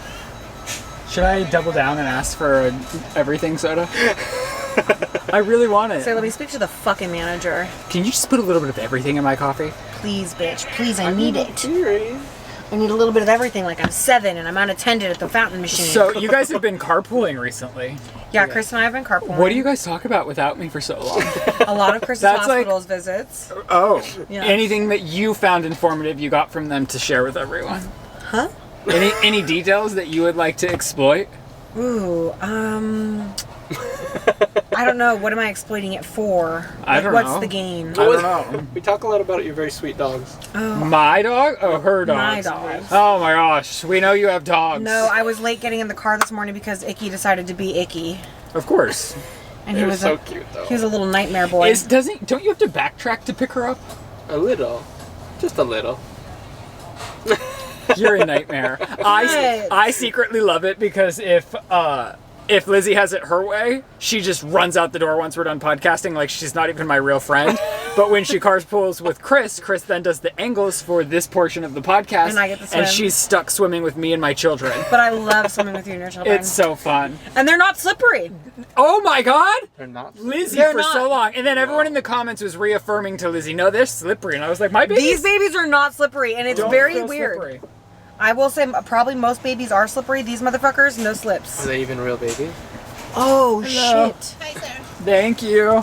S1: Should I double down and ask for a everything soda? I really want it.
S2: Say, let me speak to the fucking manager.
S1: Can you just put a little bit of everything in my coffee?
S2: Please, bitch. Please, I need it.
S3: Cheery.
S2: I need a little bit of everything. Like I'm 7 and I'm unattended at the fountain machine.
S1: So you guys have been carpooling recently.
S2: yeah, Chris and I have been carpooling.
S1: What do you guys talk about without me for so long?
S2: A lot of Chris's
S1: That's like-
S2: hospitals visits.
S1: Oh,
S2: Yeah.
S1: anything that you found informative you got from them to share with everyone?
S2: Huh?
S1: Any details that you would like to exploit?
S2: Ooh, I don't know. What am I exploiting it for?
S1: I
S2: Like,
S1: don't
S2: what's
S1: know.
S2: the gain?
S1: I don't know.
S3: We talk a lot about your very sweet dogs.
S1: My dog? Oh, her dog.
S2: My dogs.
S1: Oh my gosh, we know you have dogs.
S2: No, I was late getting in the car this morning because Icky decided to be Icky,
S1: Of course.
S2: and
S3: They're
S2: he was
S3: so
S2: a
S3: cute, though.
S2: he was a little nightmare boy.
S1: Don't you have to backtrack to pick her up?
S3: A little. Just a little.
S1: You're a nightmare.
S2: Yes.
S1: I secretly love it because if Lizzie has it her way, she just runs out the door once we're done podcasting like she's not even my real friend. But when she carpools with Chris then does the angles for this portion of the podcast.
S2: And I get to swim.
S1: And she's stuck swimming with me and my children.
S2: But I love swimming with you and your children.
S1: It's so fun.
S2: And they're not slippery.
S1: Oh my god!
S3: They're not.
S1: Lizzie
S2: They're
S1: for
S2: not.
S1: so long. And then everyone in the comments was reaffirming to Lizzie, no, they're slippery. And I was like, my babies
S2: These babies are not slippery, and it's
S1: don't
S2: very
S1: feel
S2: weird.
S1: slippery.
S2: I will say probably most babies are slippery. These motherfuckers, no
S3: Are
S2: slips.
S3: they even real babies?
S2: Oh,
S1: Hello.
S2: shit.
S1: Thank you.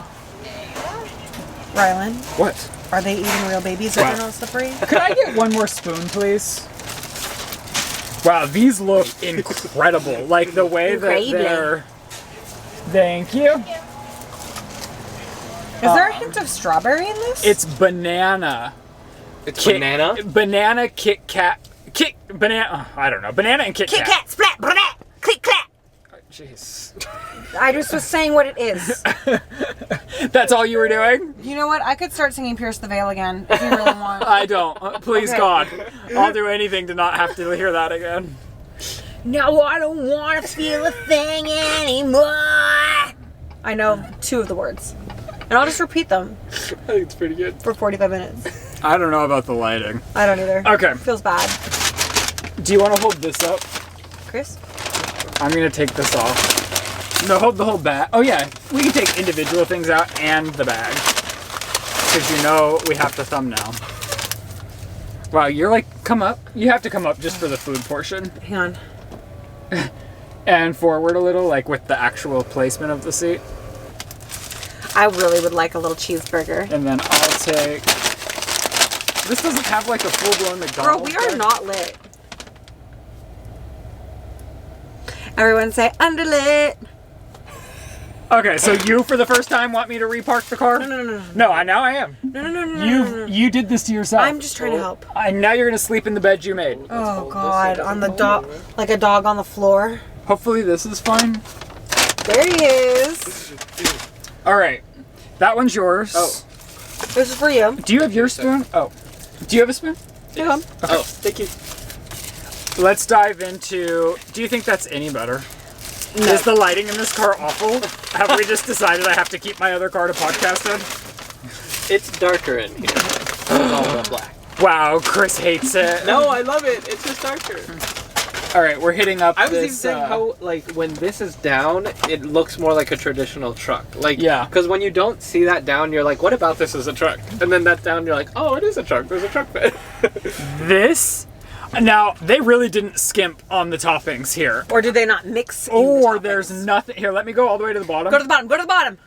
S2: Ryland,
S1: What?
S2: are they eating real babies if
S1: Wow.
S2: they're not slippery?
S1: Could I get one more spoon, please? Wow, these look incredible. Like the way that
S2: Incredible.
S1: they're. Thank you.
S2: Is there a hint of strawberry in this?
S1: It's banana.
S3: It's banana?
S1: Banana Kit Kat. Banana. I don't know. Banana and Kit
S2: Kit
S1: Kat.
S2: Kat, splat, brat, click, clack.
S1: Jeez.
S2: I just was saying what it is.
S1: That's all you were doing?
S2: You know what? I could start singing Pierce the Veil again if you really want.
S1: I don't. Please,
S2: Okay.
S1: God. I'll do anything to not have to hear that again.
S2: No, I don't want to feel a thing anymore. I know 2 of the words. And I'll just repeat them
S3: I think it's pretty good.
S2: for 45 minutes.
S1: I don't know about the lighting.
S2: I don't either.
S1: Okay.
S2: Feels bad.
S1: Do you want to hold this up?
S2: Chris?
S1: I'm gonna take this off. No, hold the whole bag. Oh yeah, we can take individual things out and the bag. Because you know we have to thumbnail. Wow, you're like, come up. You have to come up just for the food portion.
S2: Hang on.
S1: And forward a little, like with the actual placement of the seat.
S2: I really would like a little cheeseburger.
S1: And then I'll take... This doesn't have like a full-blown McDonald's.
S2: Bro, we are not lit. Everyone say underlit.
S1: Okay, so you for the first time want me to repark the car?
S2: No.
S1: No, now I am.
S2: No.
S1: You did this to yourself.
S2: I'm just trying to help.
S1: Now you're gonna sleep in the bed you made.
S2: Oh God, on the dog, like a dog on the floor.
S1: Hopefully this is fine.
S2: There he is.
S1: All right, that one's yours.
S3: Oh.
S2: This is for you.
S1: Do you have your spoon? Oh, do you have a spoon?
S2: Yeah.
S1: Okay.
S3: Oh, thank you.
S1: Let's dive into. Do you think that's any better? No. Is the lighting in this car awful? Have we just decided I have to keep my other car to podcast in?
S3: It's darker in here. It's all black.
S1: Wow, Chris hates it.
S3: No, I love it. It's just darker.
S1: All right, we're hitting up.
S3: I was
S1: this,
S3: even saying how, like, when this is down, it looks more like a traditional truck. Like,
S1: yeah.
S3: Because when you don't see that down, you're like, what about this is a truck? And then that down, you're like, oh, it is a truck. There's a truck bed.
S1: This. Now, they really didn't skimp on the toppings here.
S2: Or did they not mix?
S1: Or there's nothing. Here, let me go all the way to the bottom.
S2: Go to the bottom. Go to the bottom.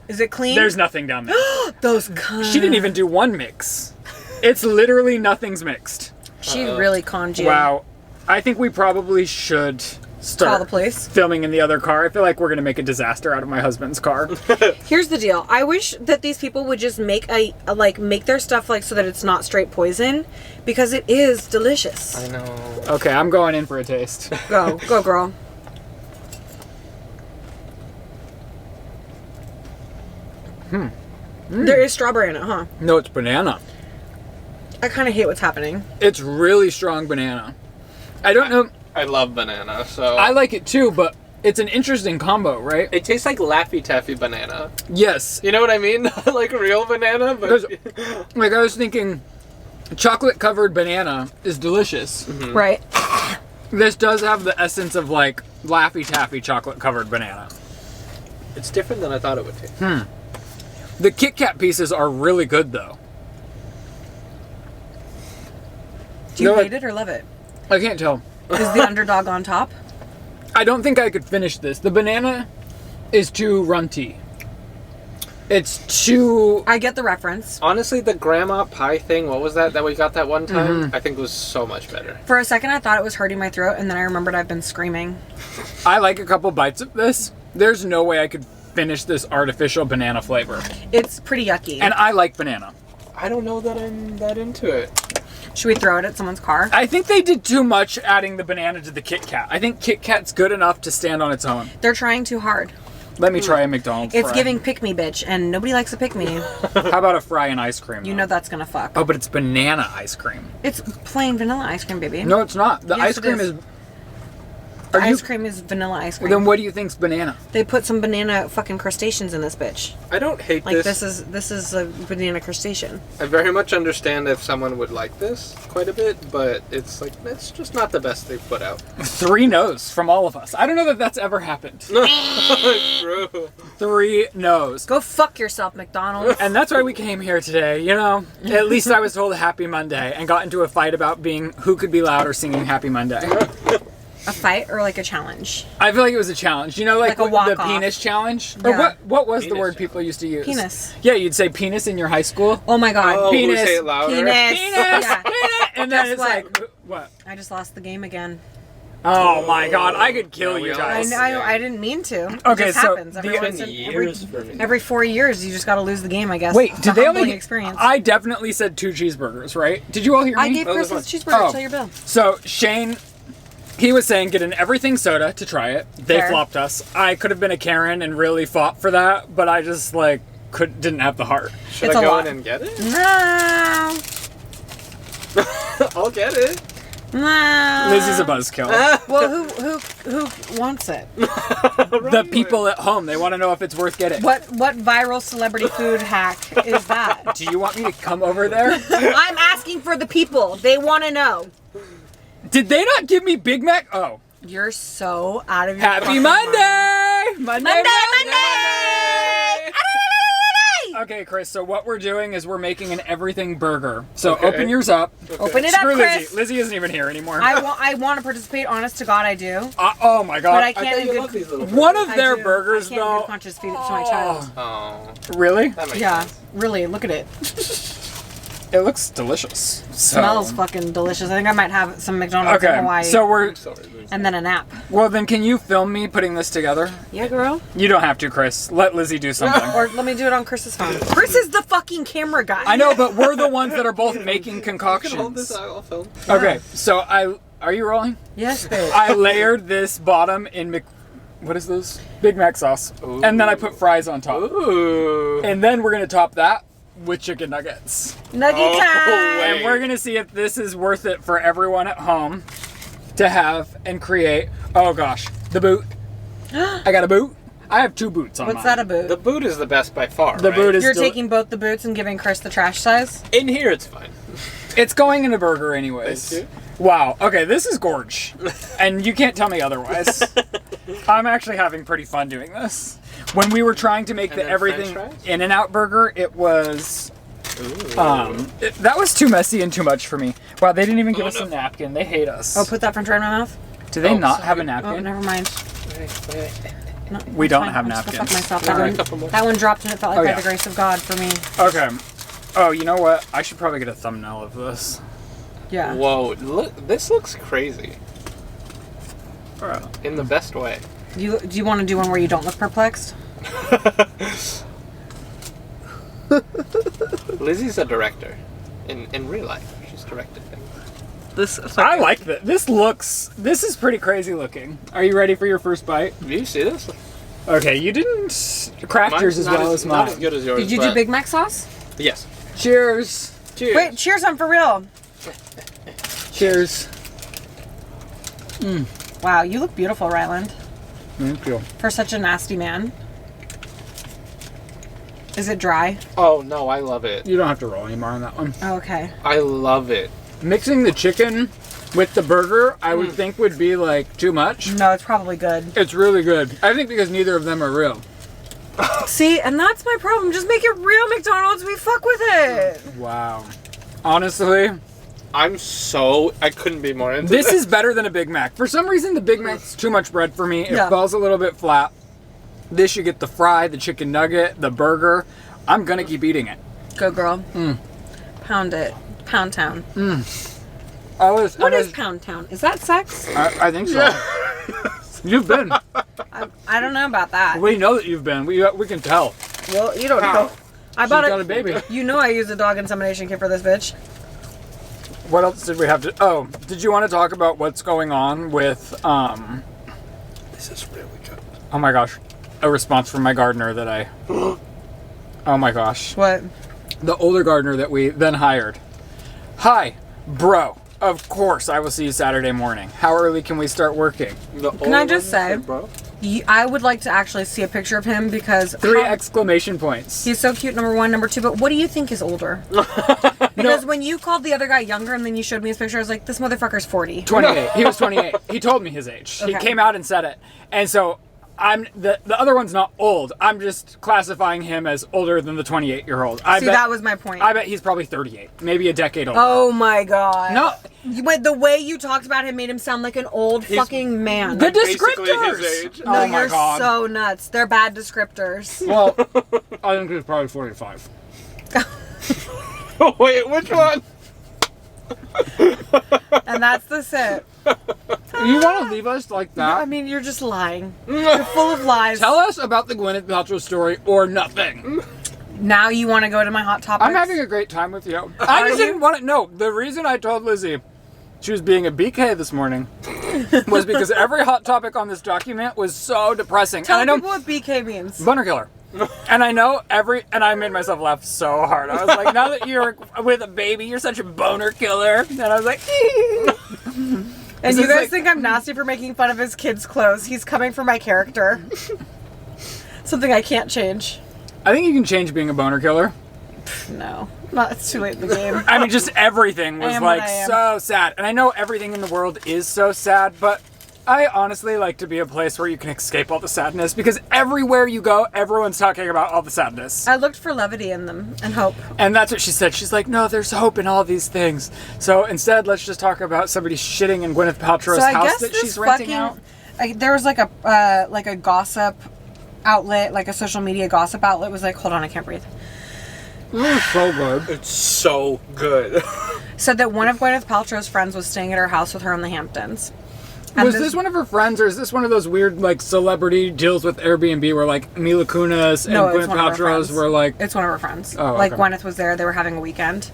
S2: Is it clean?
S1: There's nothing down there.
S2: Those cons.
S1: She didn't even do one mix. It's literally nothing's mixed.
S2: She really conned you.
S1: Wow. I think we probably should start
S2: Call the police.
S1: filming in the other car. I feel like we're going to make a disaster out of my husband's car.
S2: Here's the deal. I wish that these people would just make make their stuff like so that it's not straight poison, because it is delicious.
S3: I know.
S1: Okay, I'm going in for a taste.
S2: Go girl. There is strawberry in it, huh?
S1: No, it's banana.
S2: I kind of hate what's happening.
S1: It's really strong banana. I don't know.
S3: I love banana, so...
S1: I like it too, but it's an interesting combo, right?
S3: It tastes like Laffy Taffy banana.
S1: Yes.
S3: You know what I mean? Not like real banana, but...
S1: Like, I was thinking, chocolate-covered banana is delicious.
S3: Mm-hmm.
S2: Right.
S1: This does have the essence of, like, Laffy Taffy chocolate-covered banana.
S3: It's different than I thought it would taste.
S1: The Kit Kat pieces are really good, though.
S2: Do you
S1: No,
S2: hate it or love it?
S1: I can't tell.
S2: Is the underdog on top?
S1: I don't think I could finish this. The banana is too runty. It's too...
S2: I get the reference.
S3: Honestly, the grandma pie thing, what was that we got that one time? I think was so much better.
S2: For a second, I thought it was hurting my throat, and then I remembered I've been screaming.
S1: I like a couple bites of this. There's no way I could finish this artificial banana flavor.
S2: It's pretty yucky.
S1: And I like banana.
S3: I don't know that I'm that into it.
S2: Should we throw it at someone's car?
S1: I think they did too much adding the banana to the Kit Kat. I think Kit Kat's good enough to stand on its own.
S2: They're trying too hard.
S1: Let me try a McDonald's
S2: It's
S1: fry.
S2: giving pick me, bitch, and nobody likes a pick me.
S1: How about a fry and ice cream?
S2: You
S1: though?
S2: know that's gonna fuck.
S1: Oh, but it's banana ice cream.
S2: It's plain vanilla ice cream, baby.
S1: No, it's not. The
S2: Yes,
S1: ice
S2: it
S1: cream
S2: is.
S1: is...
S2: Ice cream is vanilla ice cream.
S1: Then what do you think's banana?
S2: They put some banana fucking crustaceans in this bitch.
S3: I don't hate
S2: Like
S3: this.
S2: this is a banana crustacean.
S3: I very much understand if someone would like this quite a bit, but it's like, it's just not the best they've put out.
S1: 3 no's from all of us. I don't know that that's ever happened.
S3: True.
S1: 3 no's.
S2: Go fuck yourself, McDonald's.
S1: And that's why we came here today, you know? At least I was told Happy Monday and got into a fight about being who could be louder singing Happy Monday.
S2: A fight or like a challenge?
S1: I feel like it was a challenge. You know, like,
S2: Like a
S1: the
S2: walk-off.
S1: penis challenge?
S2: Yeah.
S1: Or what was the
S3: Penis
S1: word people used to use?
S2: Penis.
S1: Yeah, you'd say penis in your high school.
S2: Oh my god.
S3: Oh,
S1: Penis.
S3: who say it louder?
S2: Penis.
S1: Penis!
S2: Yeah.
S1: And then
S2: Guess
S1: it's
S2: what?
S1: like, what?
S2: I just lost the game again.
S1: Oh my god, I could kill
S3: Yeah,
S1: you
S3: we
S1: guys.
S2: I didn't mean to.
S1: Okay,
S2: it just
S1: so
S2: happens.
S1: the-
S2: Every, once
S3: 20
S2: in-
S3: years for me.
S2: every 4 years, you just got to lose the game, I guess.
S1: Wait,
S2: It's
S1: did
S2: a
S1: they
S2: humbling
S1: only...
S2: experience?
S1: I definitely said 2 cheeseburgers, right? Did you all hear me?
S2: I gave
S3: Oh,
S2: Chris
S3: this
S2: his
S3: one.
S2: cheeseburger.
S1: Oh.
S2: Tell your bill.
S1: So Shane, he was saying get an everything soda to try it. They
S2: Fair.
S1: flopped us. I could have been a Karen and really fought for that, but I just like didn't have the heart.
S3: Should
S2: It's
S3: I
S2: a
S3: go
S2: lot.
S3: in and get it?
S2: No.
S3: I'll get it.
S2: No.
S1: Lizzie's a buzzkill.
S2: Well, who wants it?
S1: The people at home, they want to know if it's worth getting.
S2: What viral celebrity food hack is that?
S1: Do you want me to come over there?
S2: I'm asking for the people. They want to know.
S1: Did they not give me Big Mac? Oh.
S2: You're so out of your
S1: Happy
S2: fucking
S1: Monday!
S2: mind.
S1: Monday!
S2: Monday!
S1: Okay, Chris, so what we're doing is we're making an everything burger. So
S3: Okay.
S1: open yours up.
S2: Open it up,
S1: Screw
S2: Chris.
S1: Lizzie. Lizzie isn't even here anymore.
S2: I want to participate. Honest to God, I do.
S1: Oh my god.
S2: But I can't in good.
S1: One of
S2: I
S1: their
S2: do.
S1: burgers,
S2: I can't in
S1: though.
S2: good conscience feed it to my child.
S3: Oh,
S1: Really?
S3: that makes
S2: Yeah,
S3: sense.
S2: really. Look at it.
S1: It looks delicious. So.
S2: Smells fucking delicious. I think I might have some McDonald's in
S1: Okay,
S2: Hawaii.
S1: so we're.
S2: And then a nap.
S1: Well, then can you film me putting this together?
S2: Yeah, girl.
S1: You don't have to, Chris. Let Lizzie do something.
S2: Or let me do it on Chris's phone. Chris is the fucking camera guy.
S1: I know, but we're the ones that are both making concoctions.
S3: Hold this, I'll film.
S1: Okay, so are you rolling?
S2: Yes, babe.
S1: I layered this bottom in what is this? Big Mac sauce.
S3: Ooh.
S1: And then I put fries on top.
S3: Ooh.
S1: And then we're gonna top that with chicken nuggets.
S2: Nugget
S3: Oh,
S2: time.
S3: wait.
S1: And we're gonna see if this is worth it for everyone at home to have and create. Oh gosh, the boot. I got a boot. I have 2 boots on
S2: What's
S1: mine.
S2: that a boot?
S3: The boot is the best by far.
S1: The
S3: right?
S1: boot is
S2: You're
S1: still-
S2: taking both the boots and giving Chris the trash size?
S3: in here. It's fine.
S1: It's going in a burger anyways.
S3: Thank
S1: Wow. Okay, this is gorge. And you can't tell me otherwise. I'm actually having pretty fun doing this. When we were trying to make
S3: And
S1: the
S3: then
S1: everything
S3: French fries?
S1: In-N-Out burger, it was
S3: Ooh.
S1: that was too messy and too much for me. Wow, they didn't even give us
S3: no.
S1: a napkin. They hate us.
S2: Oh, put that french fry in my mouth?
S1: Do they
S3: Oh,
S1: not
S3: sorry.
S1: have a
S2: Oh,
S1: napkin?
S2: never mind.
S3: Wait.
S2: No,
S1: We
S2: it's
S1: don't
S2: fine.
S1: have
S2: I'm just gonna
S1: napkins.
S2: fuck myself.
S3: Alright,
S2: That
S3: a couple more.
S2: one dropped and it felt like
S1: Oh,
S2: by
S1: yeah.
S2: the grace of God for me.
S1: Okay. Oh, you know what? I should probably get a thumbnail of this.
S2: Yeah.
S3: Whoa! Look, this looks crazy. In the best way.
S2: Do you want to do one where you don't look perplexed?
S3: Lizzie's a director. In real life, she's directed things.
S1: I like that. This is pretty crazy looking. Are you ready for your first bite?
S3: Do you see this?
S1: Okay, you didn't craft yours as
S3: not
S1: well as
S3: not
S1: mine.
S3: as good as yours.
S2: Did you do
S3: but-
S2: Big Mac sauce?
S3: Yes.
S1: Cheers.
S3: Cheers.
S2: Wait, cheers on for real.
S1: Cheers.
S2: Wow, you look beautiful, Ryland.
S1: Thank you.
S2: For such a nasty man. Is it dry?
S3: Oh no, I love it.
S1: You don't have to roll anymore on that one.
S2: Oh, okay.
S3: I love it.
S1: Mixing the chicken with the burger, I would think would be like too much.
S2: No, it's probably good.
S1: It's really good. I think because neither of them are real.
S2: See, and that's my problem. Just make it real, McDonald's. We fuck with it.
S1: Wow. Honestly,
S3: I couldn't be more into
S1: this is better than a Big Mac. For some reason, the Big Mac's too much bread for me. It
S2: Yeah.
S1: falls a little bit flat. This, you get the fry, the chicken nugget, the burger. I'm gonna keep eating it.
S2: Go, girl. Pound it. Pound Town. What is Pound Town? Is that sex?
S1: I think so. You've been.
S2: I don't know about that.
S1: We know that you've been. We can tell.
S2: Well, you don't know. I
S1: She's
S2: bought
S1: got a baby.
S2: You know I used a dog insemination kit for this bitch.
S1: What else did we have to? Oh, did you want to talk about what's going on with
S3: This is really good.
S1: Oh my gosh, a response from my gardener that I. Oh my gosh,
S2: What?
S1: the older gardener that we then hired. Hi, bro. Of course, I will see you Saturday morning. How early can we start working?
S2: Can I just say, I would like to actually see a picture of him because
S1: 3 exclamation points.
S2: he's so cute, number one. Number two, but what do you think is older? Because when you called the other guy younger and then you showed me his picture, I was like, this motherfucker's 40.
S1: 28. He was 28. He told me his age. He
S2: Okay.
S1: came out and said it. And so I'm the other one's not old. I'm just classifying him as older than the 28-year-old.
S2: See, that was my point.
S1: I bet he's probably 38, maybe a decade older.
S2: Oh my god.
S1: No,
S2: But the way you talked about him made him sound like an old fucking man.
S1: the
S3: basically
S1: descriptors.
S3: his age.
S2: No,
S1: Oh my
S2: you're
S1: god.
S2: so nuts. They're bad descriptors.
S1: Well, I think he's probably 45.
S3: Oh, wait, which one?
S2: And that's the sip.
S1: You want to leave us like
S2: I
S1: that?
S2: mean, you're just lying. You're full of lies.
S1: Tell us about the Gwyneth Paltrow story or nothing.
S2: Now you want to go to my hot topics?
S1: I'm having a great time with you. I just
S2: you?
S1: didn't want to. No, the reason I told Lizzie she was being a BK this morning was because every hot topic on this document was so depressing.
S2: Tell
S1: and I know
S2: people what BK means.
S1: boner killer. And I know and I made myself laugh so hard. I was like, now that you're with a baby, you're such a boner killer. And I was like,
S2: And
S1: This
S2: you
S1: is
S2: guys
S1: like-
S2: think I'm nasty for making fun of his kids' clothes. He's coming for my character. Something I can't change.
S1: I think you can change being a boner killer.
S2: No. It's too late in the game.
S1: I mean, just everything was
S2: am what
S1: like
S2: I am.
S1: so sad. And I know everything in the world is so sad, but I honestly like to be a place where you can escape all the sadness because everywhere you go, everyone's talking about all the sadness.
S2: I looked for levity in them and hope.
S1: And that's what she said. She's like, no, there's hope in all these things. So instead, let's just talk about somebody shitting in Gwyneth Paltrow's house that she's renting out.
S2: There was like a gossip outlet, like a social media gossip outlet was like, hold on, I can't breathe.
S1: So good.
S3: It's so good.
S2: Said that one of Gwyneth Paltrow's friends was staying at her house with her in the Hamptons. And
S1: Was this one of her friends, or is this one of those weird, like, celebrity deals with Airbnb where, like, Mila Kunis and Gwyneth Paltrow's were, like...
S2: It's one of her friends.
S1: Oh,
S2: like,
S1: okay.
S2: Gwyneth was there. They were having a weekend.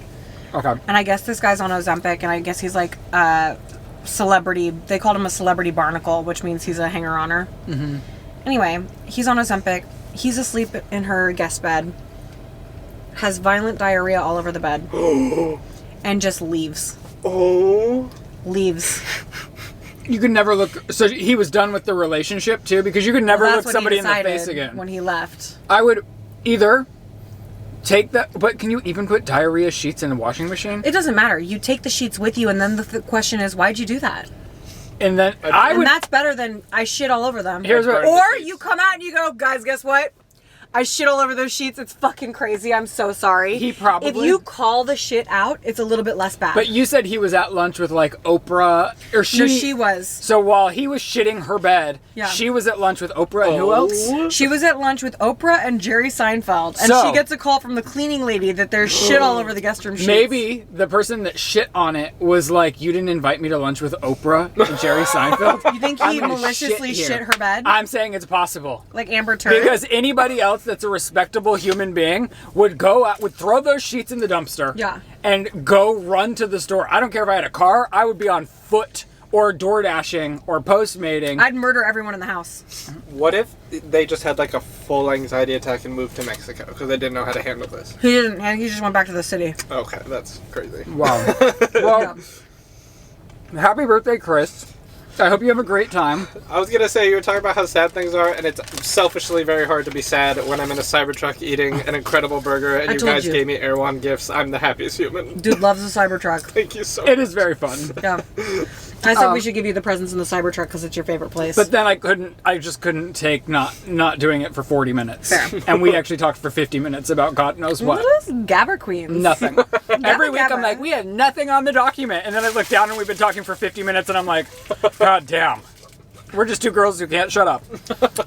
S1: Okay.
S2: And I guess this guy's on Ozempic, and I guess he's, like, celebrity... They called him a celebrity barnacle, which means he's a hanger-oner. Mm-hmm. Anyway, he's on Ozempic. He's asleep in her guest bed. Has violent diarrhea all over the bed. And just leaves.
S3: Oh.
S2: Leaves.
S1: You could never look... So he was done with the relationship, too? Because you could never look somebody in the face again.
S2: When he left.
S1: I would either take that... But can you even put diarrhea sheets in the washing machine?
S2: It doesn't matter. You take the sheets with you, and then the question is, why'd you do that?
S1: And then
S2: And that's better than I shit all over them.
S1: Here's what-
S2: Or you come out and you go, guys, guess what? I shit all over those sheets. It's fucking crazy. I'm so sorry.
S1: He probably...
S2: If you call the shit out, it's a little bit less bad.
S1: But you said he was at lunch with, like, Oprah... Or she...
S2: No, she was.
S1: So while he was shitting her bed,
S2: Yeah.
S1: she was at lunch with Oprah and who else?
S2: She was at lunch with Oprah and Jerry Seinfeld. And
S1: So-
S2: she gets a call from the cleaning lady that there's shit all over the guest room sheets.
S1: Maybe the person that shit on it was like, you didn't invite me to lunch with Oprah and Jerry Seinfeld?
S2: You think
S1: I'm
S2: he
S1: gonna
S2: maliciously
S1: shit
S2: shit
S1: here.
S2: her bed?
S1: I'm saying it's possible.
S2: Like Amber Turd?
S1: Because anybody else that's a respectable human being would go out, would throw those sheets in the dumpster,
S2: Yeah.
S1: and go run to the store. I don't care if I had a car, I would be on foot or door dashing or Postmating.
S2: I'd murder everyone in the house.
S3: What if they just had like a full anxiety attack and moved to Mexico because they didn't know how to handle this?
S2: He didn't. He just went back to the city.
S3: Okay, that's crazy.
S1: Wow. Well, happy birthday, Chris. I hope you have a great time.
S3: I was gonna say, you were talking about how sad things are, and it's selfishly very hard to be sad when I'm in a Cybertruck eating an incredible burger and
S2: I
S3: you
S2: told
S3: guys
S2: you.
S3: gave me Erewhon gifts. I'm the happiest human.
S2: Dude loves the Cybertruck.
S3: Thank you so much.
S1: It is very fun.
S2: Yeah. I said we should give you the presents in the Cybertruck because it's your favorite place.
S1: But then I just couldn't take not doing it for 40 minutes.
S2: Fair.
S1: And we actually talked for 50 minutes about God knows what.
S2: What is Gabber Queens?
S1: Nothing. Every week I'm
S2: Gabba.
S1: like, we had nothing on the document. And then I look down and we've been talking for 50 minutes and I'm like, God damn. We're just two girls who can't shut up.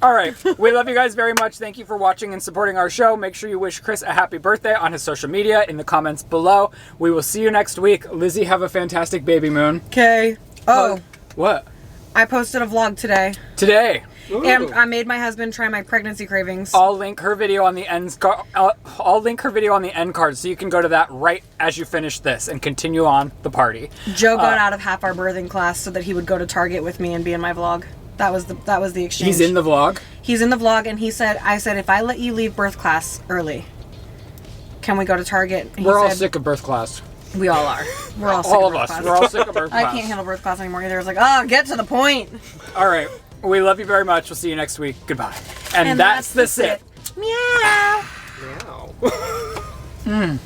S1: All right. We love you guys very much. Thank you for watching and supporting our show. Make sure you wish Chris a happy birthday on his social media in the comments below. We will see you next week. Lizzie, have a fantastic baby moon.
S2: Okay. Oh,
S1: What?
S2: I posted a vlog today.
S1: Today.
S2: And I made my husband try my pregnancy cravings.
S1: I'll link her video on the end. I'll link her video on the end card, so you can go to that right as you finish this and continue on the party.
S2: Joe got out of half our birthing class so that he would go to Target with me and be in my vlog. That was the exchange.
S1: He's in the vlog.
S2: He's in the vlog, and I said, if I let you leave birth class early, can we go to Target? And he
S1: We're all
S2: said,
S1: sick of birth class.
S2: We all are. We're all sick
S1: All
S2: of
S1: of
S2: birth
S1: us.
S2: class.
S1: We're all sick of birth class.
S2: I can't handle birth class anymore either. It's like, oh, get to the point.
S1: All right. We love you very much. We'll see you next week. Goodbye. And that's the sit.
S2: Meow.
S3: Meow.
S2: Trying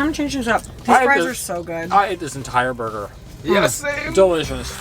S2: to change things up. These
S1: I ate
S2: fries
S1: this-
S2: are so good.
S1: I ate this entire burger.
S3: Yes, same.
S1: Delicious.